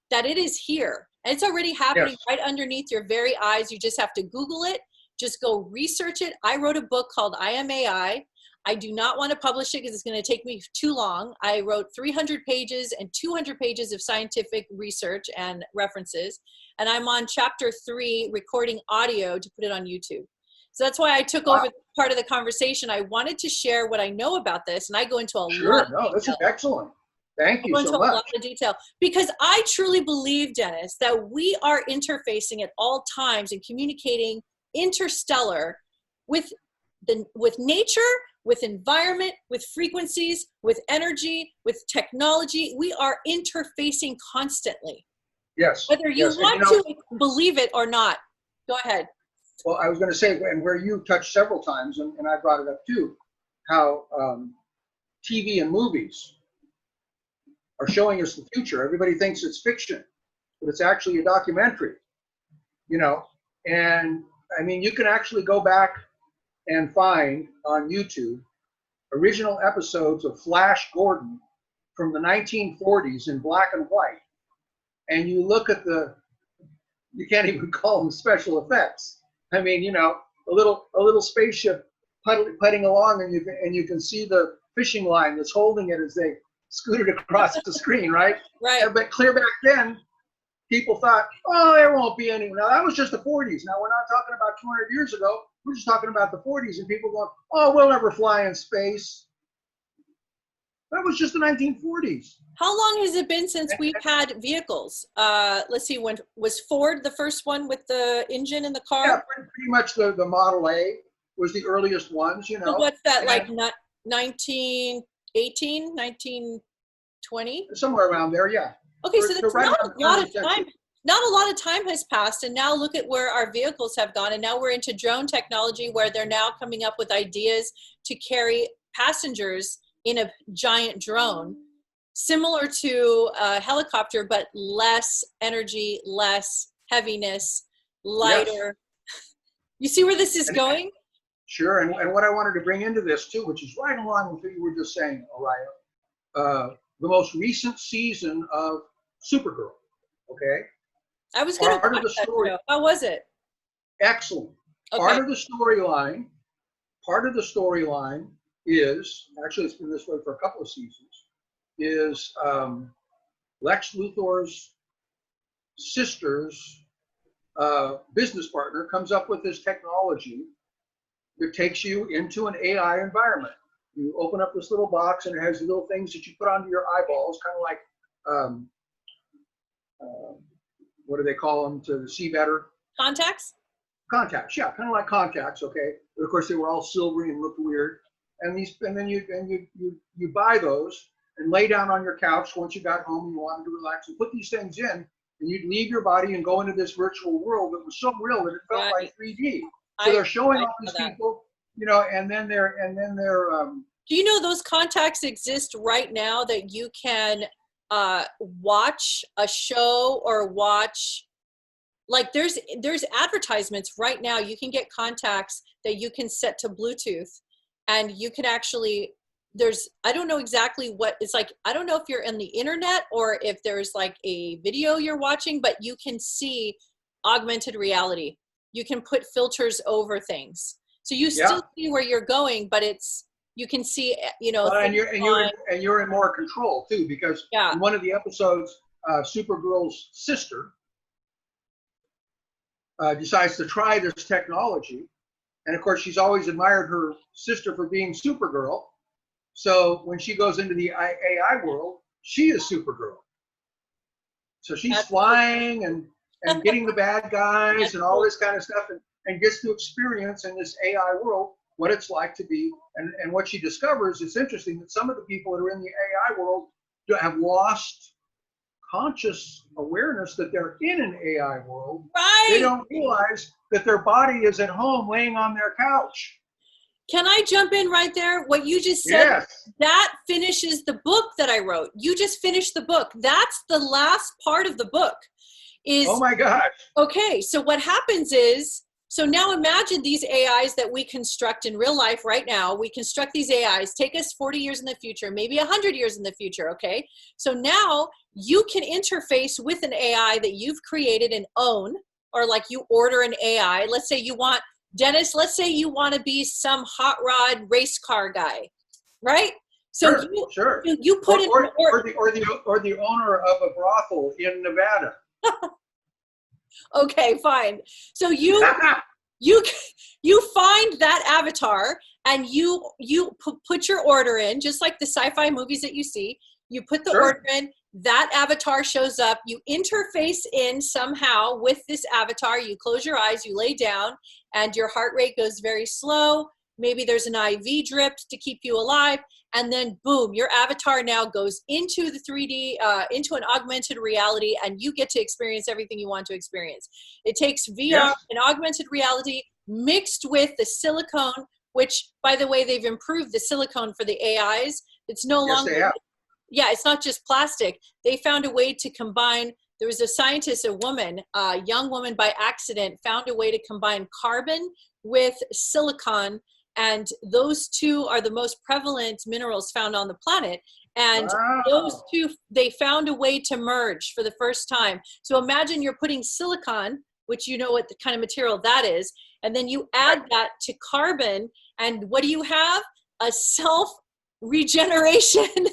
A: that it is here. And it's already happening right underneath your very eyes. You just have to Google it. Just go research it. I wrote a book called I Am AI. I do not want to publish it because it's going to take me too long. I wrote 300 pages and 200 pages of scientific research and references. And I'm on chapter 3, recording audio to put it on YouTube. So that's why I took over part of the conversation. I wanted to share what I know about this, and I go into a lot of detail.
B: This is excellent. Thank you so much. I go into a lot of detail
A: because I truly believe, Dennis, that we are interfacing at all times and communicating interstellar with nature, with environment, with frequencies, with energy, with technology. We are interfacing constantly.
B: Yes.
A: Whether you want to believe it or not. Go ahead.
B: Well, I was going to say, and where you touched several times, and I brought it up too, how TV and movies are showing us the future. Everybody thinks it's fiction, but it's actually a documentary, and I mean, you can actually go back and find on YouTube original episodes of Flash Gordon from the 1940s in black and white, and you look at you can't even call them special effects. I mean, a little spaceship putting along, and you can see the fishing line that's holding it as they scooted across the screen, right?
A: Right.
B: But clear back then, people thought, oh, there won't be any. Now, that was just the 40s. Now, we're not talking about 200 years ago. We're just talking about the 40s, and people going, oh, we'll never fly in space. That was just the 1940s.
A: How long has it been since we've had vehicles? Let's see, when was Ford the first one with the engine in the car?
B: Yeah, pretty much the Model A was the earliest ones,
A: So what's that, like 1918, 1920?
B: Somewhere around there, yeah.
A: Okay, so that's not a lot of time. Not a lot of time has passed, and now look at where our vehicles have gone, and now we're into drone technology where they're now coming up with ideas to carry passengers in a giant drone, similar to a helicopter, but less energy, less heaviness, lighter. Yes. You see where this is going?
B: Sure, and what I wanted to bring into this too, which is right along with what you were just saying, Oriah, the most recent season of Supergirl, okay?
A: I was going to watch that show. How was it?
B: Excellent. Okay. Part of the storyline is, actually it's been this way for a couple of seasons, is Lex Luthor's sister's business partner comes up with this technology that takes you into an AI environment. You open up this little box and it has little things that you put onto your eyeballs, kind of like, what do they call them to see better?
A: Contacts?
B: Contacts, yeah, kind of like contacts, okay. But of course they were all silvery and looked weird. And then you buy those and lay down on your couch once you got home and you wanted to relax and put these things in, and you'd leave your body and go into this virtual world that was so real that it felt like 3D. So they're showing all these people, and then they're
A: do you know those contacts exist right now that you can watch a show or watch, like there's advertisements right now. You can get contacts that you can set to Bluetooth, and you can actually, I don't know exactly what it's like. I don't know if you're in the internet or if there's like a video you're watching, but you can see augmented reality. You can put filters over things. So you still see where you're going, but you can see,
B: and you're in more control too, because in one of the episodes, Supergirl's sister decides to try this technology. And of course, she's always admired her sister for being Supergirl. So when she goes into the AI world, she is Supergirl. So she's flying and getting the bad guys and all this kind of stuff, and gets to experience in this AI world what it's like to be, and what she discovers, it's interesting that some of the people that are in the AI world have lost conscious awareness that they're in an AI world.
A: Right.
B: They don't realize that their body is at home laying on their couch.
A: Can I jump in right there? What you just said,
B: Yes.
A: that finishes the book that I wrote. You just finished the book. That's the last part of the book.
B: Oh my gosh.
A: Okay, so what happens is, so now imagine these AIs that we construct in real life right now. We construct these AIs, take us 40 years in the future, maybe 100 years in the future, okay? So now you can interface with an AI that you've created and own, or like you order an AI. Let's say you want, Dennis, let's say you want to be some hot rod race car guy, right? So
B: sure.
A: You put it,
B: or the owner of a brothel in Nevada.
A: Okay, fine. So you find that avatar and you put your order in, just like the sci-fi movies that you see. You put the order in, that avatar shows up, you interface in somehow with this avatar, you close your eyes, you lay down, and your heart rate goes very slow. Maybe there's an IV drip to keep you alive, and then boom, your avatar now goes into the 3D, into an augmented reality, and you get to experience everything you want to experience. It takes VR and augmented reality mixed with the silicone, which, by the way, they've improved the silicone for the AIs. It's no longer, it's not just plastic. They found a way to combine. There was a scientist, a young woman by accident, found a way to combine carbon with silicon, and those two are the most prevalent minerals found on the planet. And those two, they found a way to merge for the first time. So imagine you're putting silicon, which you know what the kind of material that is, and then you add that to carbon, and what do you have? A self-regeneration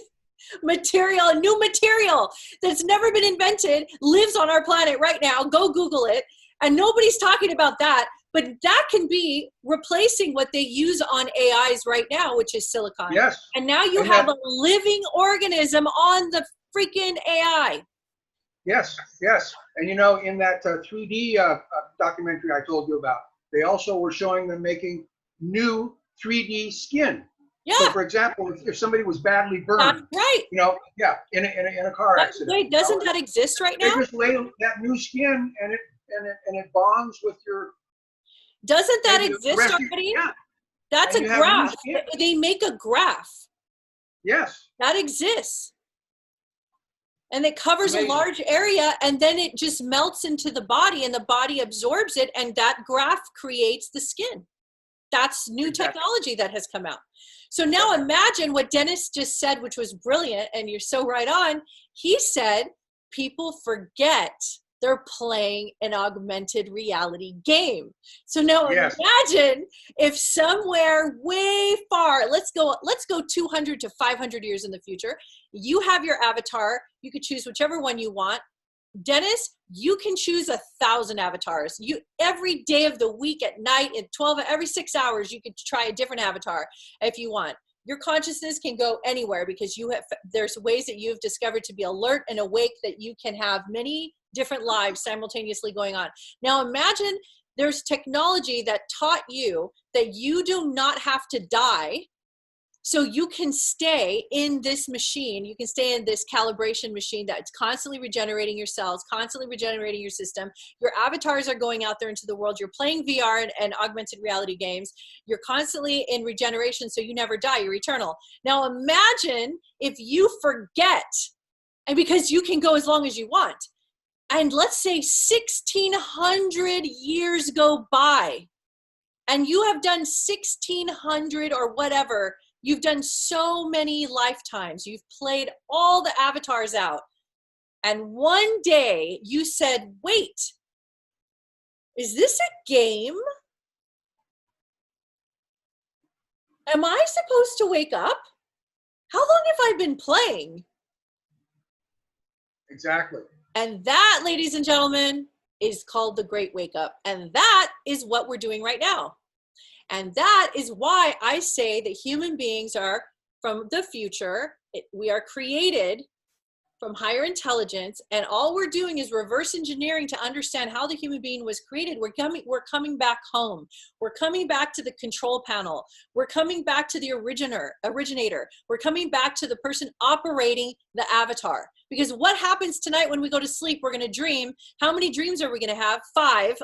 A: material, a new material that's never been invented, lives on our planet right now. Go Google it. And nobody's talking about that, but that can be replacing what they use on AIs right now, which is silicon.
B: Yes.
A: And now you have a living organism on the freaking AI.
B: Yes, yes. And you know, in that 3D documentary I told you about, they also were showing them making new 3D skin.
A: Yeah.
B: So, for example, if somebody was badly burned,
A: that's right.
B: You know, in a car accident.
A: Wait, doesn't that exist right now?
B: They just lay that new skin, and it bonds with your.
A: Doesn't that exist already?
B: Yeah.
A: That's a graph. They make a graph.
B: Yes.
A: That exists. And it covers a large area, and then it just melts into the body, and the body absorbs it, and that graph creates the skin. That's new technology that has come out. So now imagine what Dennis just said, which was brilliant, and you're so right on. He said people forget they're playing an augmented reality game. So now imagine if somewhere way far, let's go 200 to 500 years in the future, you have your avatar, you could choose whichever one you want. Dennis, you can choose 1,000 avatars. Every day of the week, at night, every 6 hours, you could try a different avatar if you want. Your consciousness can go anywhere because there's ways that you've discovered to be alert and awake, that you can have many different lives simultaneously going on. Now imagine there's technology that taught you that you do not have to die. So you can stay in this machine, you can stay in this calibration machine that's constantly regenerating your cells, constantly regenerating your system. Your avatars are going out there into the world. You're playing VR and augmented reality games. You're constantly in regeneration, so you never die. You're eternal. Now imagine if you forget, and because you can go as long as you want, and let's say 1,600 years go by, and you have done 1,600 or whatever. You've done so many lifetimes. You've played all the avatars out. And one day you said, wait, is this a game? Am I supposed to wake up? How long have I been playing?
B: Exactly.
A: And that, ladies and gentlemen, is called the Great Wake Up. And that is what we're doing right now. And that is why I say that human beings are from the future. We are created from higher intelligence, and all we're doing is reverse engineering to understand how the human being was created. We're coming back home. We're coming back to the control panel. We're coming back to the originator. We're coming back to the person operating the avatar. Because what happens tonight when we go to sleep, we're going to dream. How many dreams are we going to have? 5,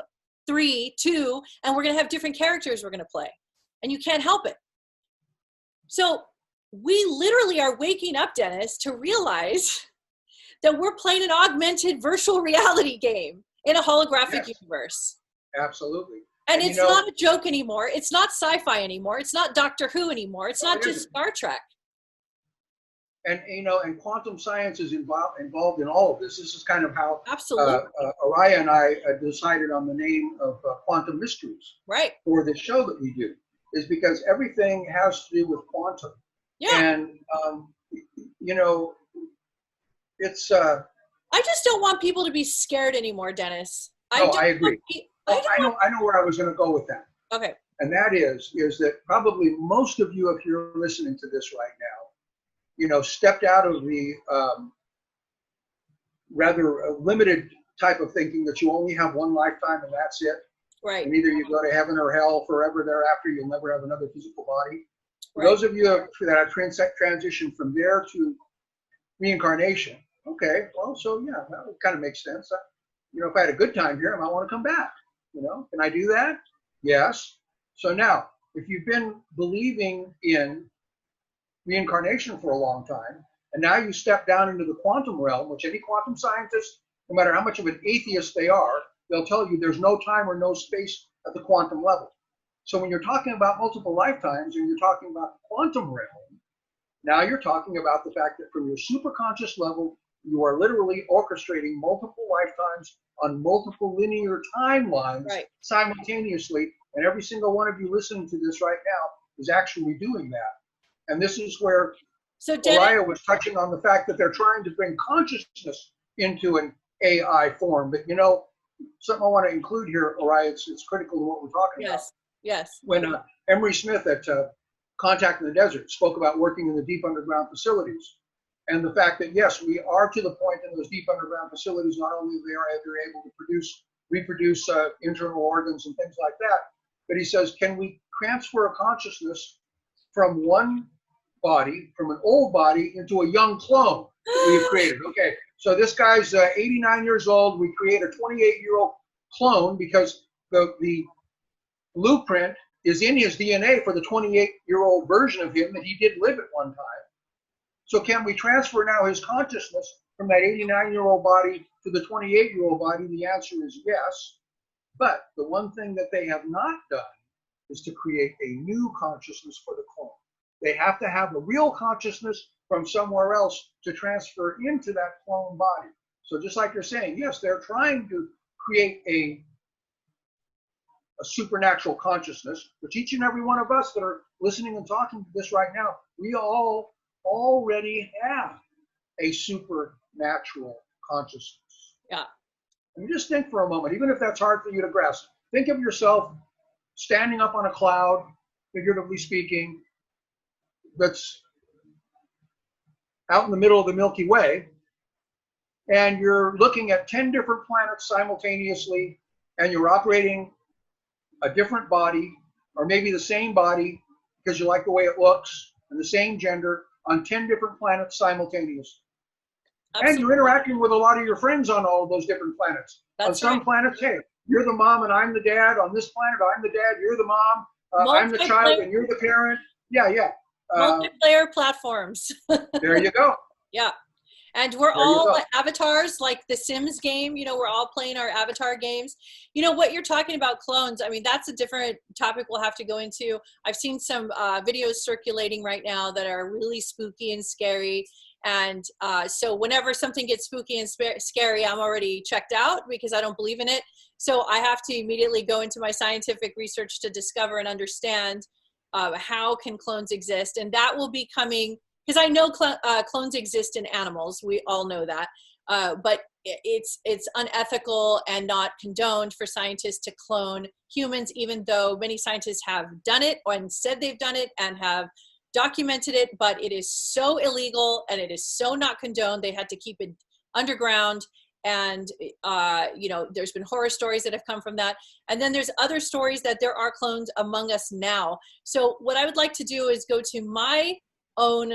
A: 3, 2, and we're going to have different characters we're going to play. And you can't help it. So we literally are waking up, Dennis, to realize that we're playing an augmented virtual reality game in a holographic universe.
B: Absolutely.
A: And it's not a joke anymore. It's not sci-fi anymore. It's not Doctor Who anymore. It's not just Star Trek.
B: And, and quantum science is involved in all of this. This is kind of how Oriah and I decided on the name of Quantum Mysteries for this show that we do, is because everything has to do with quantum. Yeah. And, it's
A: I just don't want people to be scared anymore, Dennis.
B: I agree. I know where I was going to go with that.
A: Okay.
B: And that is that probably most of you, if you're listening to this right now, stepped out of the rather limited type of thinking that you only have one lifetime and that's it.
A: Right.
B: And either you go to heaven or hell forever thereafter. You'll never have another physical body. For
A: right.
B: those of you that have transitioned from there to reincarnation, okay, well, so yeah, that would kind of make sense. If I had a good time here, I might want to come back. Can I do that? Yes. So now, if you've been believing in reincarnation for a long time, and now you step down into the quantum realm, which any quantum scientist, no matter how much of an atheist they are, they'll tell you there's no time or no space at the quantum level. So when you're talking about multiple lifetimes and you're talking about the quantum realm, now you're talking about the fact that from your superconscious level, you are literally orchestrating multiple lifetimes on multiple linear timelines simultaneously. And every single one of you listening to this right now is actually doing that. And this is where Oriah was touching on the fact that they're trying to bring consciousness into an AI form. But something I want to include here, Oriah, it's critical to what we're talking about.
A: Yes.
B: When Emery Smith at Contact in the Desert spoke about working in the deep underground facilities, and the fact that, yes, we are to the point in those deep underground facilities, not only they're able to reproduce internal organs and things like that, but he says, can we transfer a consciousness from one body, from an old body, into a young clone that we've created? Okay, so this guy's 89 years old. We create a 28-year-old clone because the blueprint is in his DNA for the 28-year-old version of him that he did live at one time. So can we transfer now his consciousness from that 89-year-old body to the 28-year-old body? The answer is yes. But the one thing that they have not done is to create a new consciousness for the clone. They have to have a real consciousness from somewhere else to transfer into that clone body. So just like you're saying, yes, they're trying to create a supernatural consciousness, which each and every one of us that are listening and talking to this right now, we all already have a supernatural consciousness.
A: Yeah.
B: And just think for a moment, even if that's hard for you to grasp, think of yourself standing up on a cloud, figuratively speaking, that's out in the middle of the Milky Way, and you're looking at 10 different planets simultaneously, and you're operating a different body, or maybe the same body, because you like the way it looks, and the same gender, on 10 different planets simultaneously. Absolutely. And you're interacting with a lot of your friends on all of those different planets. On some planets, hey, you're the mom and I'm the dad. On this planet, I'm the dad, you're the mom, I'm the child and you're the parent. Yeah.
A: Multiplayer platforms.
B: There you go.
A: Yeah. And we're all avatars, like the Sims game. We're all playing our avatar games. What you're talking about, clones, I mean, that's a different topic we'll have to go into. I've seen some videos circulating right now that are really spooky and scary. And so whenever something gets spooky and scary, I'm already checked out because I don't believe in it. So I have to immediately go into my scientific research to discover and understand how can clones exist. And that will be coming, because I know clones exist in animals. We all know that. But it's unethical and not condoned for scientists to clone humans, even though many scientists have done it and said they've done it and have documented it, but it is so illegal and it is so not condoned. They had to keep it underground. And, you know, there's been horror stories that have come from that. And then there's other stories that there are clones among us now. So what I would like to do is go to my own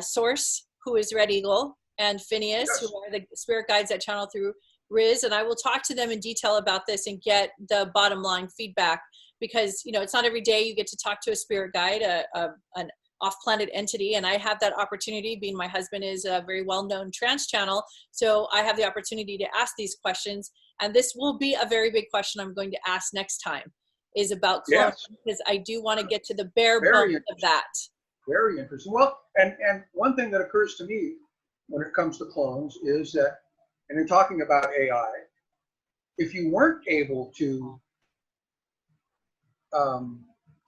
A: source, who is Red Eagle, and Phineas,
B: Yes.
A: who are the spirit guides that channel through Riz. And I will talk to them in detail about this and get the bottom line feedback, because, you know, it's not every day you get to talk to a spirit guide, an off-planet entity, and I have that opportunity, being my husband is a very well-known trance channel, so I have the opportunity to ask these questions. And this will be a very big question I'm going to ask next time, is about cloning,
B: Yes.
A: because I do want to get to the bare
B: Very
A: bones of that.
B: Very interesting. Well, and one thing that occurs to me when it comes to clones is that, and in talking about AI, if you weren't able to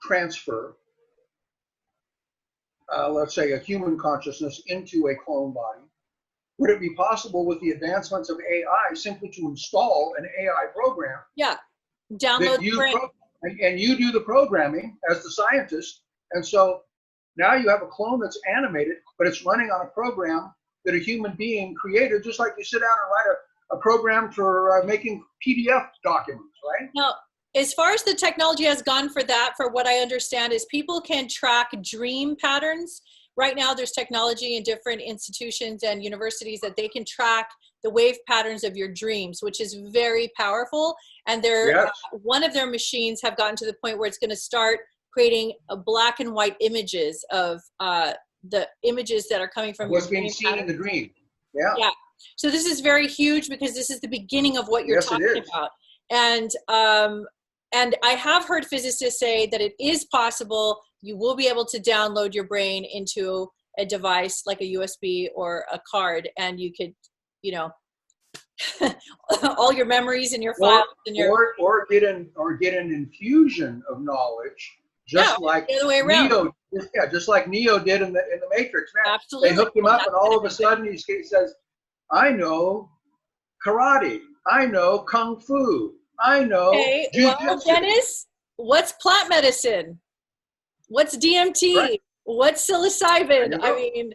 B: transfer, let's say, a human consciousness into a clone body, would it be possible with the advancements of AI simply to install an AI program?
A: Yeah, download
B: That
A: the
B: you
A: brain.
B: and you do the programming as the scientist, and so now you have a clone that's animated, but it's running on a program that a human being created, just like you sit down and write a program for making PDF documents, right?
A: Now, as far as the technology has gone for that, for what I understand, is people can track dream patterns. Right now, there's technology in different institutions and universities that they can track the wave patterns of your dreams, which is very powerful. And they're,
B: Yes.
A: one of their machines have gotten to the point where it's going to start creating black and white images of the images that are coming from
B: What's
A: your
B: being
A: dream
B: seen in
A: patterns.
B: the dream. Yeah.
A: Yeah. So this is very huge, because this is the beginning of what you're
B: Yes, it
A: talking
B: is.
A: about. And I have heard physicists say that it is possible you will be able to download your brain into a device like a USB or a card, and you could, you know, all your memories and your files and your
B: or get an infusion of knowledge, just like
A: the other way around.
B: Neo. Yeah, just like Neo did in the Matrix. Man,
A: Absolutely.
B: they hooked him up, and all of a sudden he says, "I know karate. I know kung fu. I know
A: Okay, well,
B: jujitsu."
A: Dennis, what's plant medicine? What's DMT?
B: Right.
A: What's psilocybin? I mean,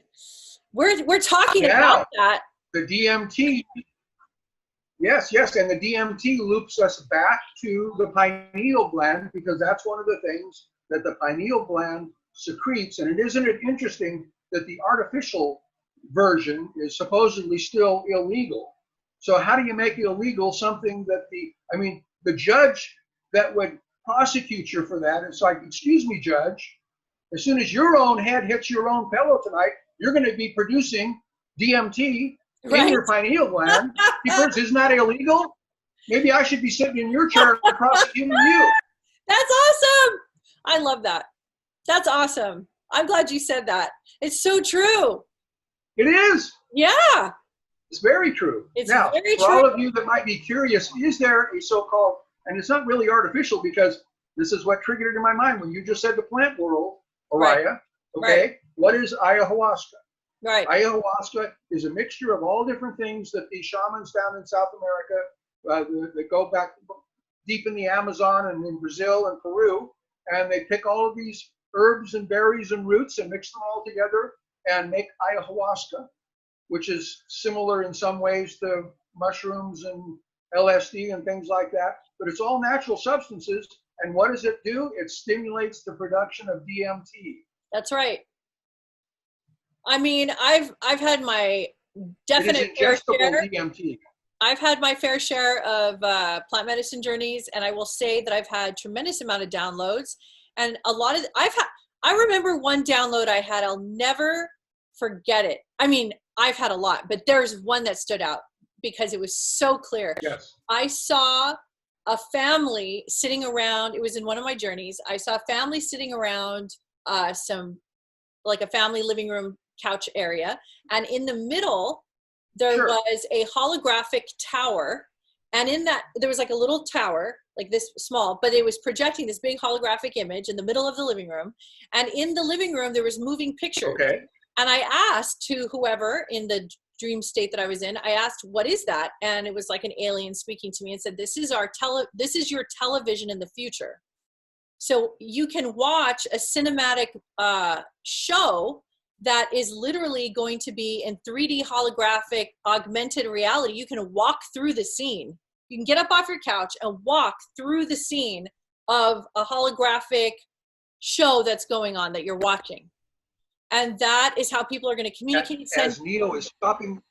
A: we're talking about that.
B: The DMT. Yes, and the DMT loops us back to the pineal gland, because that's one of the things that the pineal gland secretes. And isn't it interesting that the artificial version is supposedly still illegal? So how do you make illegal something that the judge that would prosecute you for that, it's like, excuse me, judge, as soon as your own head hits your own pillow tonight, you're going to be producing DMT in your pineal gland. Isn't that illegal? Maybe I should be sitting in your chair prosecuting you.
A: That's awesome. I love that. That's awesome. I'm glad you said that. It's so true.
B: It is.
A: Yeah.
B: It's very true.
A: It's
B: now,
A: very
B: for
A: true.
B: all of you that might be curious, is there a so-called, and it's not really artificial, because this is what triggered it in my mind when you just said the plant world, Oriah.
A: Right.
B: Okay.
A: Right.
B: What is ayahuasca?
A: Right.
B: Ayahuasca is a mixture of all different things that the shamans down in South America, that go back deep in the Amazon and in Brazil and Peru, and they pick all of these herbs and berries and roots and mix them all together and make ayahuasca, which is similar in some ways to mushrooms and LSD and things like that. But it's all natural substances. And what does it do? It stimulates the production of DMT.
A: That's right. I mean, I've had my definite fair share.
B: DMT.
A: I've had my fair share of plant medicine journeys, and I will say that I've had tremendous amount of downloads, and a lot of I remember one download I had. I'll never forget it. I mean, I've had a lot, but there's one that stood out because it was so clear.
B: Yes.
A: I saw a family sitting around. It was in one of my journeys. I saw a family sitting around like a family living room couch area, and in the middle there was a holographic tower, and in that there was like a little tower like this small, but it was projecting this big holographic image in the middle of the living room, and in the living room there was moving pictures.
B: Okay.
A: And I asked to whoever in the dream state that I was in, I asked, what is that? And it was like an alien speaking to me and said, this is your television in the future. So you can watch a cinematic show that is literally going to be in 3D holographic augmented reality. You can walk through the scene. You can get up off your couch and walk through the scene of a holographic show that's going on that you're watching. And that is how people are going to communicate.
B: As Neo is stopping.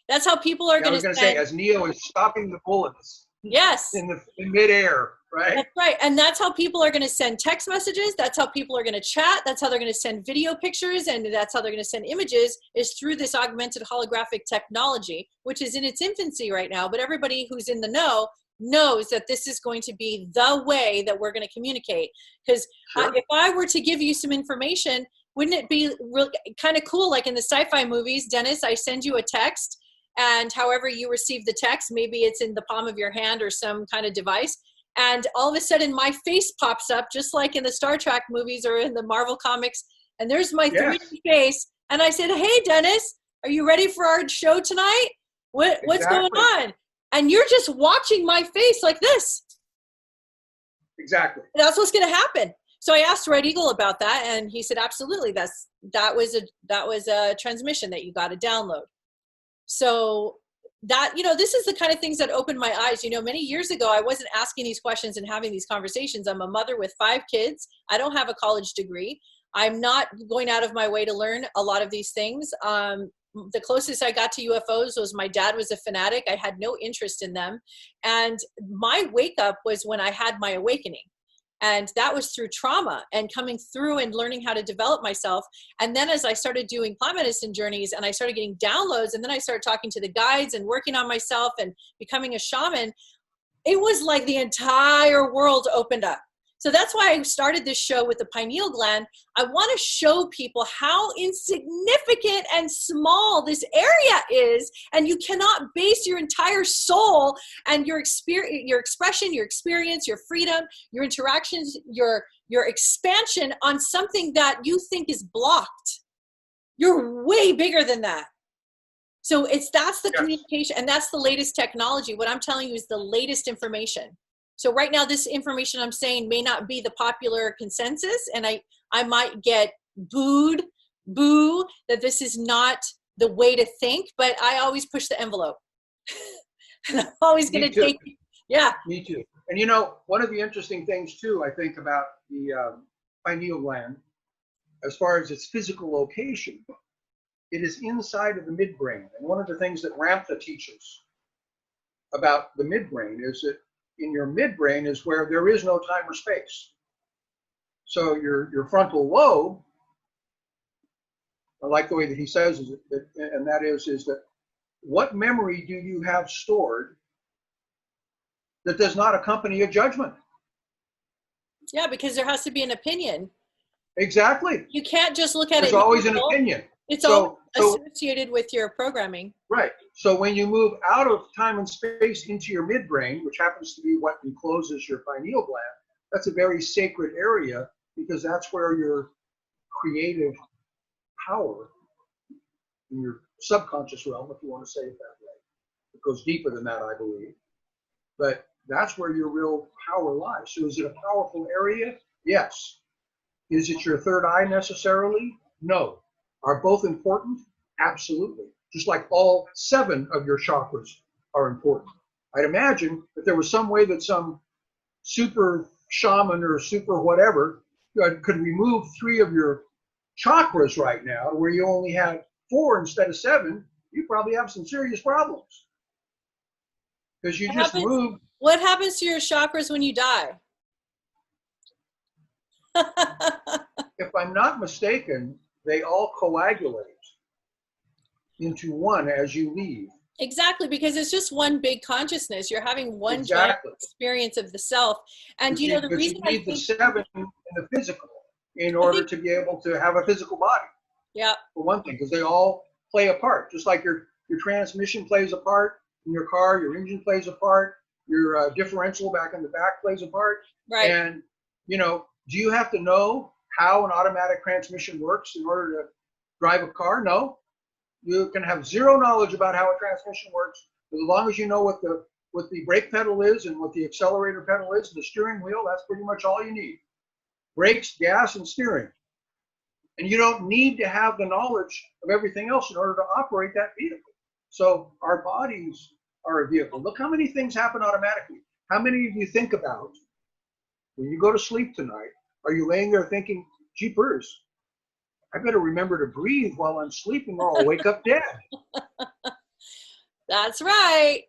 A: That's how people are going to
B: say, as Neo is stopping the bullets.
A: Yes.
B: In midair, right?
A: That's right. And that's how people are going to send text messages. That's how people are going to chat. That's how they're going to send video pictures. And that's how they're going to send images, is through this augmented holographic technology, which is in its infancy right now. But everybody who's in the know knows that this is going to be the way that we're going to communicate. Because if I were to give you some information, wouldn't it be really kind of cool? Like in the sci-fi movies, Dennis, I send you a text, and however you receive the text, maybe it's in the palm of your hand or some kind of device, and all of a sudden my face pops up, just like in the Star Trek movies or in the Marvel comics, and there's my 3D face, and I said, hey Dennis, are you ready for our show tonight? What's going on? And you're just watching my face like this.
B: Exactly.
A: That's what's going to happen. So I asked Red Eagle about that, and he said, absolutely, that was a transmission that you got to download. So that, this is the kind of things that opened my eyes. Many years ago, I wasn't asking these questions and having these conversations. I'm a mother with 5 kids. I don't have a college degree. I'm not going out of my way to learn a lot of these things. The closest I got to UFOs was my dad was a fanatic. I had no interest in them. And my wake up was when I had my awakening. And that was through trauma and coming through and learning how to develop myself. And then as I started doing plant medicine journeys and I started getting downloads, and then I started talking to the guides and working on myself and becoming a shaman, it was like the entire world opened up. So that's why I started this show with the pineal gland. I want to show people how insignificant and small this area is, and you cannot base your entire soul and your experience, your expression, your experience, your freedom, your interactions, your expansion on something that you think is blocked. You're way bigger than that. So that's the communication, and that's the latest technology. What I'm telling you is the latest information. So right now, this information I'm saying may not be the popular consensus, and I might get boo, that this is not the way to think, but I always push the envelope. And I'm always going to take,
B: Me too. And one of the interesting things too, I think, about the pineal gland, as far as its physical location, it is inside of the midbrain. And one of the things that Ramtha teaches about the midbrain is that in your midbrain is where there is no time or space. So your frontal lobe, I like the way that he says, is that what memory do you have stored that does not accompany a judgment?
A: Yeah, because there has to be an opinion.
B: Exactly.
A: You can't just look at
B: There's
A: it.
B: There's always an opinion.
A: It's all associated with your programming.
B: Right. So when you move out of time and space into your midbrain, which happens to be what encloses your pineal gland, that's a very sacred area, because that's where your creative power in your subconscious realm, if you want to say it that way. It goes deeper than that, I believe. But that's where your real power lies. So is it a powerful area? Yes. Is it your third eye necessarily? No. Are both important? Absolutely. Just like all 7 of your chakras are important. I'd imagine if there was some way that some super shaman or super whatever could remove 3 of your chakras right now, where you only have 4 instead of 7, you probably have some serious problems. Because you just move.
A: What happens to your chakras when you die?
B: If I'm not mistaken, they all coagulate into one as you leave.
A: Exactly, because it's just one big consciousness. You're having one giant experience of the self. And the reason
B: you need the 7 in the physical in order to be able to have a physical body.
A: Yeah.
B: For one thing, because they all play a part. Just like your transmission plays a part in your car, your engine plays a part, your differential back in the back plays a part.
A: Right.
B: And do you have to know how an automatic transmission works in order to drive a car? No. You can have zero knowledge about how a transmission works, but as long as you know what the what the brake pedal is and what the accelerator pedal is and the steering wheel, that's pretty much all you need. Brakes, gas, and steering. And you don't need to have the knowledge of everything else in order to operate that vehicle. So our bodies are a vehicle. Look how many things happen automatically. How many of you think about when you go to sleep tonight? Are you laying there thinking, jeepers, I better remember to breathe while I'm sleeping or I'll wake up dead?
A: That's right.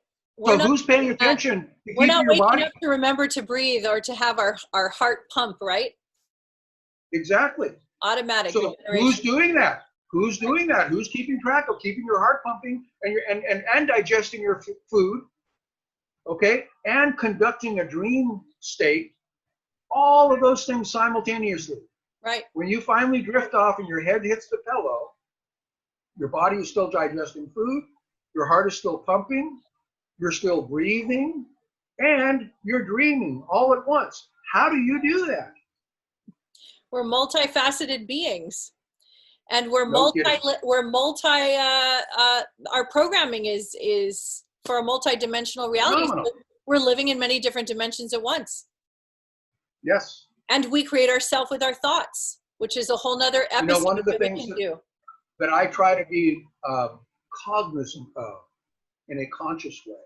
B: So who's paying attention to
A: we're not
B: keeping your
A: waking
B: body?
A: up to remember to breathe or to have our heart pump, right?
B: Exactly.
A: Automatic.
B: So who's doing that? Who's doing that? Who's keeping track of keeping your heart pumping and digesting your food, okay, and conducting a dream state? All of those things simultaneously.
A: Right.
B: When you finally drift off and your head hits the pillow, your body is still digesting food, your heart is still pumping, you're still breathing, and you're dreaming all at once. How do you do that?
A: We're multifaceted beings, and our programming is for a multidimensional reality. So we're living in many different dimensions at once.
B: Yes.
A: And we create ourselves with our thoughts, which is a whole nother episode.
B: One of the things that I try to be cognizant of in a conscious way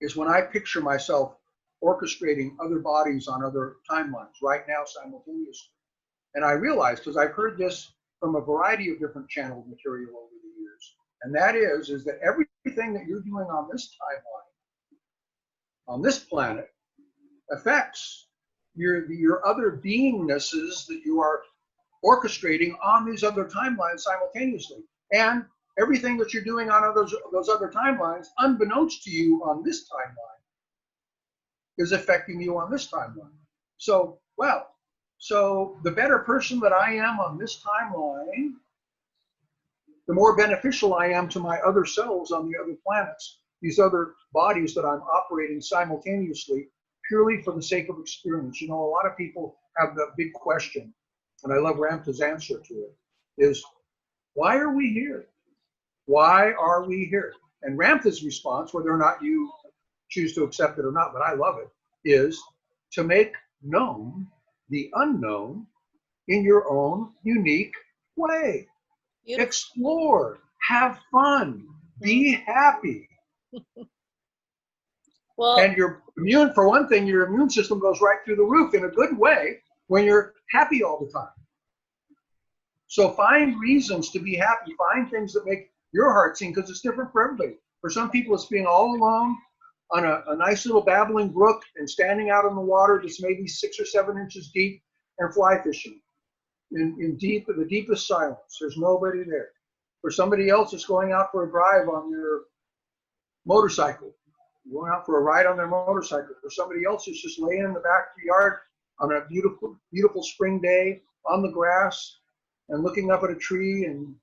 B: is when I picture myself orchestrating other bodies on other timelines right now simultaneously. And I realize, because I've heard this from a variety of different channeled material over the years, and that is that everything that you're doing on this timeline, on this planet, affects your other beingnesses that you are orchestrating on these other timelines simultaneously. And everything that you're doing on those other timelines, unbeknownst to you on this timeline, is affecting you on this timeline. So the better person that I am on this timeline, the more beneficial I am to my other selves on the other planets, these other bodies that I'm operating simultaneously, purely for the sake of experience. You know, a lot of people have the big question, and I love Ramtha's answer to it, is why are we here? Why are we here? And Ramtha's response, whether or not you choose to accept it or not, but I love it, is to make known the unknown in your own unique way. Beautiful. Explore, have fun, be happy.
A: Well,
B: and your immune system goes right through the roof in a good way when you're happy all the time. So find reasons to be happy. Find things that make your heart sing, because it's different for everybody. For some people, it's being all alone on a nice little babbling brook and standing out in the water that's maybe 6 or 7 inches deep and fly fishing in the deepest silence. There's nobody there. For somebody else, it's going out for a drive on their motorcycle, going out for a ride on their motorcycle. For somebody else, it's just laying in the backyard on a beautiful, beautiful spring day on the grass and looking up at a tree and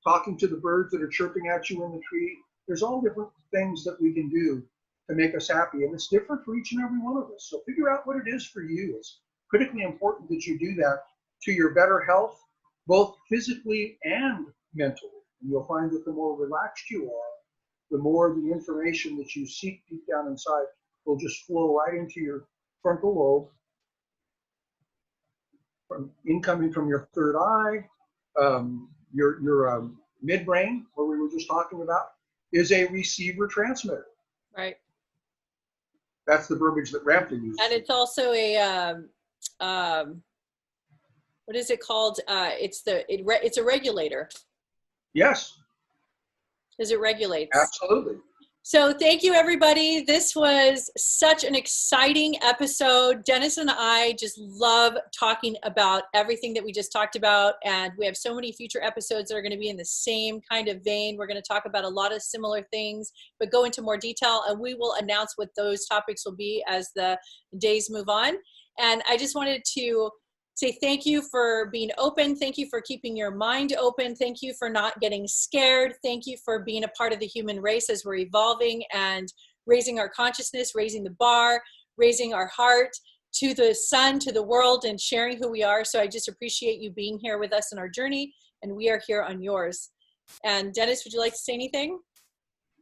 B: talking to the birds that are chirping at you in the tree. There's all different things that we can do to make us happy, and it's different for each and every one of us. So figure out what it is for you. It's critically important that you do that to your better health, both physically and mentally. And you'll find that the more relaxed you are, the more the information that you seek deep down inside will just flow right into your frontal lobe, incoming from your third eye. Your midbrain, where we were just talking about, is a receiver transmitter.
A: Right.
B: That's the verbiage that Ramtha uses.
A: And it's also a what is it called? It's a regulator.
B: Yes.
A: Because it regulates.
B: Absolutely.
A: So thank you, everybody. This was such an exciting episode. Dennis and I just love talking about everything that we just talked about. And we have so many future episodes that are going to be in the same kind of vein. We're going to talk about a lot of similar things, but go into more detail. And we will announce what those topics will be as the days move on. And I just wanted to say thank you for being open. Thank you for keeping your mind open. Thank you for not getting scared. Thank you for being a part of the human race as we're evolving and raising our consciousness, raising the bar, raising our heart to the sun, to the world, and sharing who we are. So I just appreciate you being here with us in our journey, and we are here on yours. And Dennis, would you like to say anything?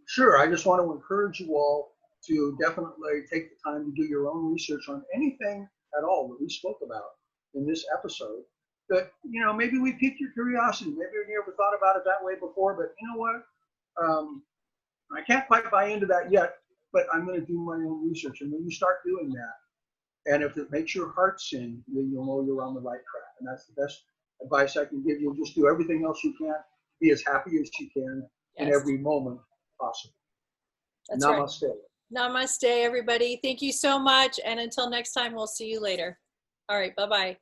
B: Sure, I just want to encourage you all to definitely take the time to do your own research on anything at all that we spoke about in this episode. That, you know, maybe we piqued your curiosity. Maybe you never thought about it that way before, but you know what? I can't quite buy into that yet, but I'm going to do my own research. And when you start doing that, and if it makes your heart sing, then you'll know you're on the right track. And that's the best advice I can give you. Just do everything else you can. Be as happy as you can in every moment possible.
A: That's
B: Namaste.
A: Right. Namaste, everybody. Thank you so much. And until next time, we'll see you later. All right. Bye-bye.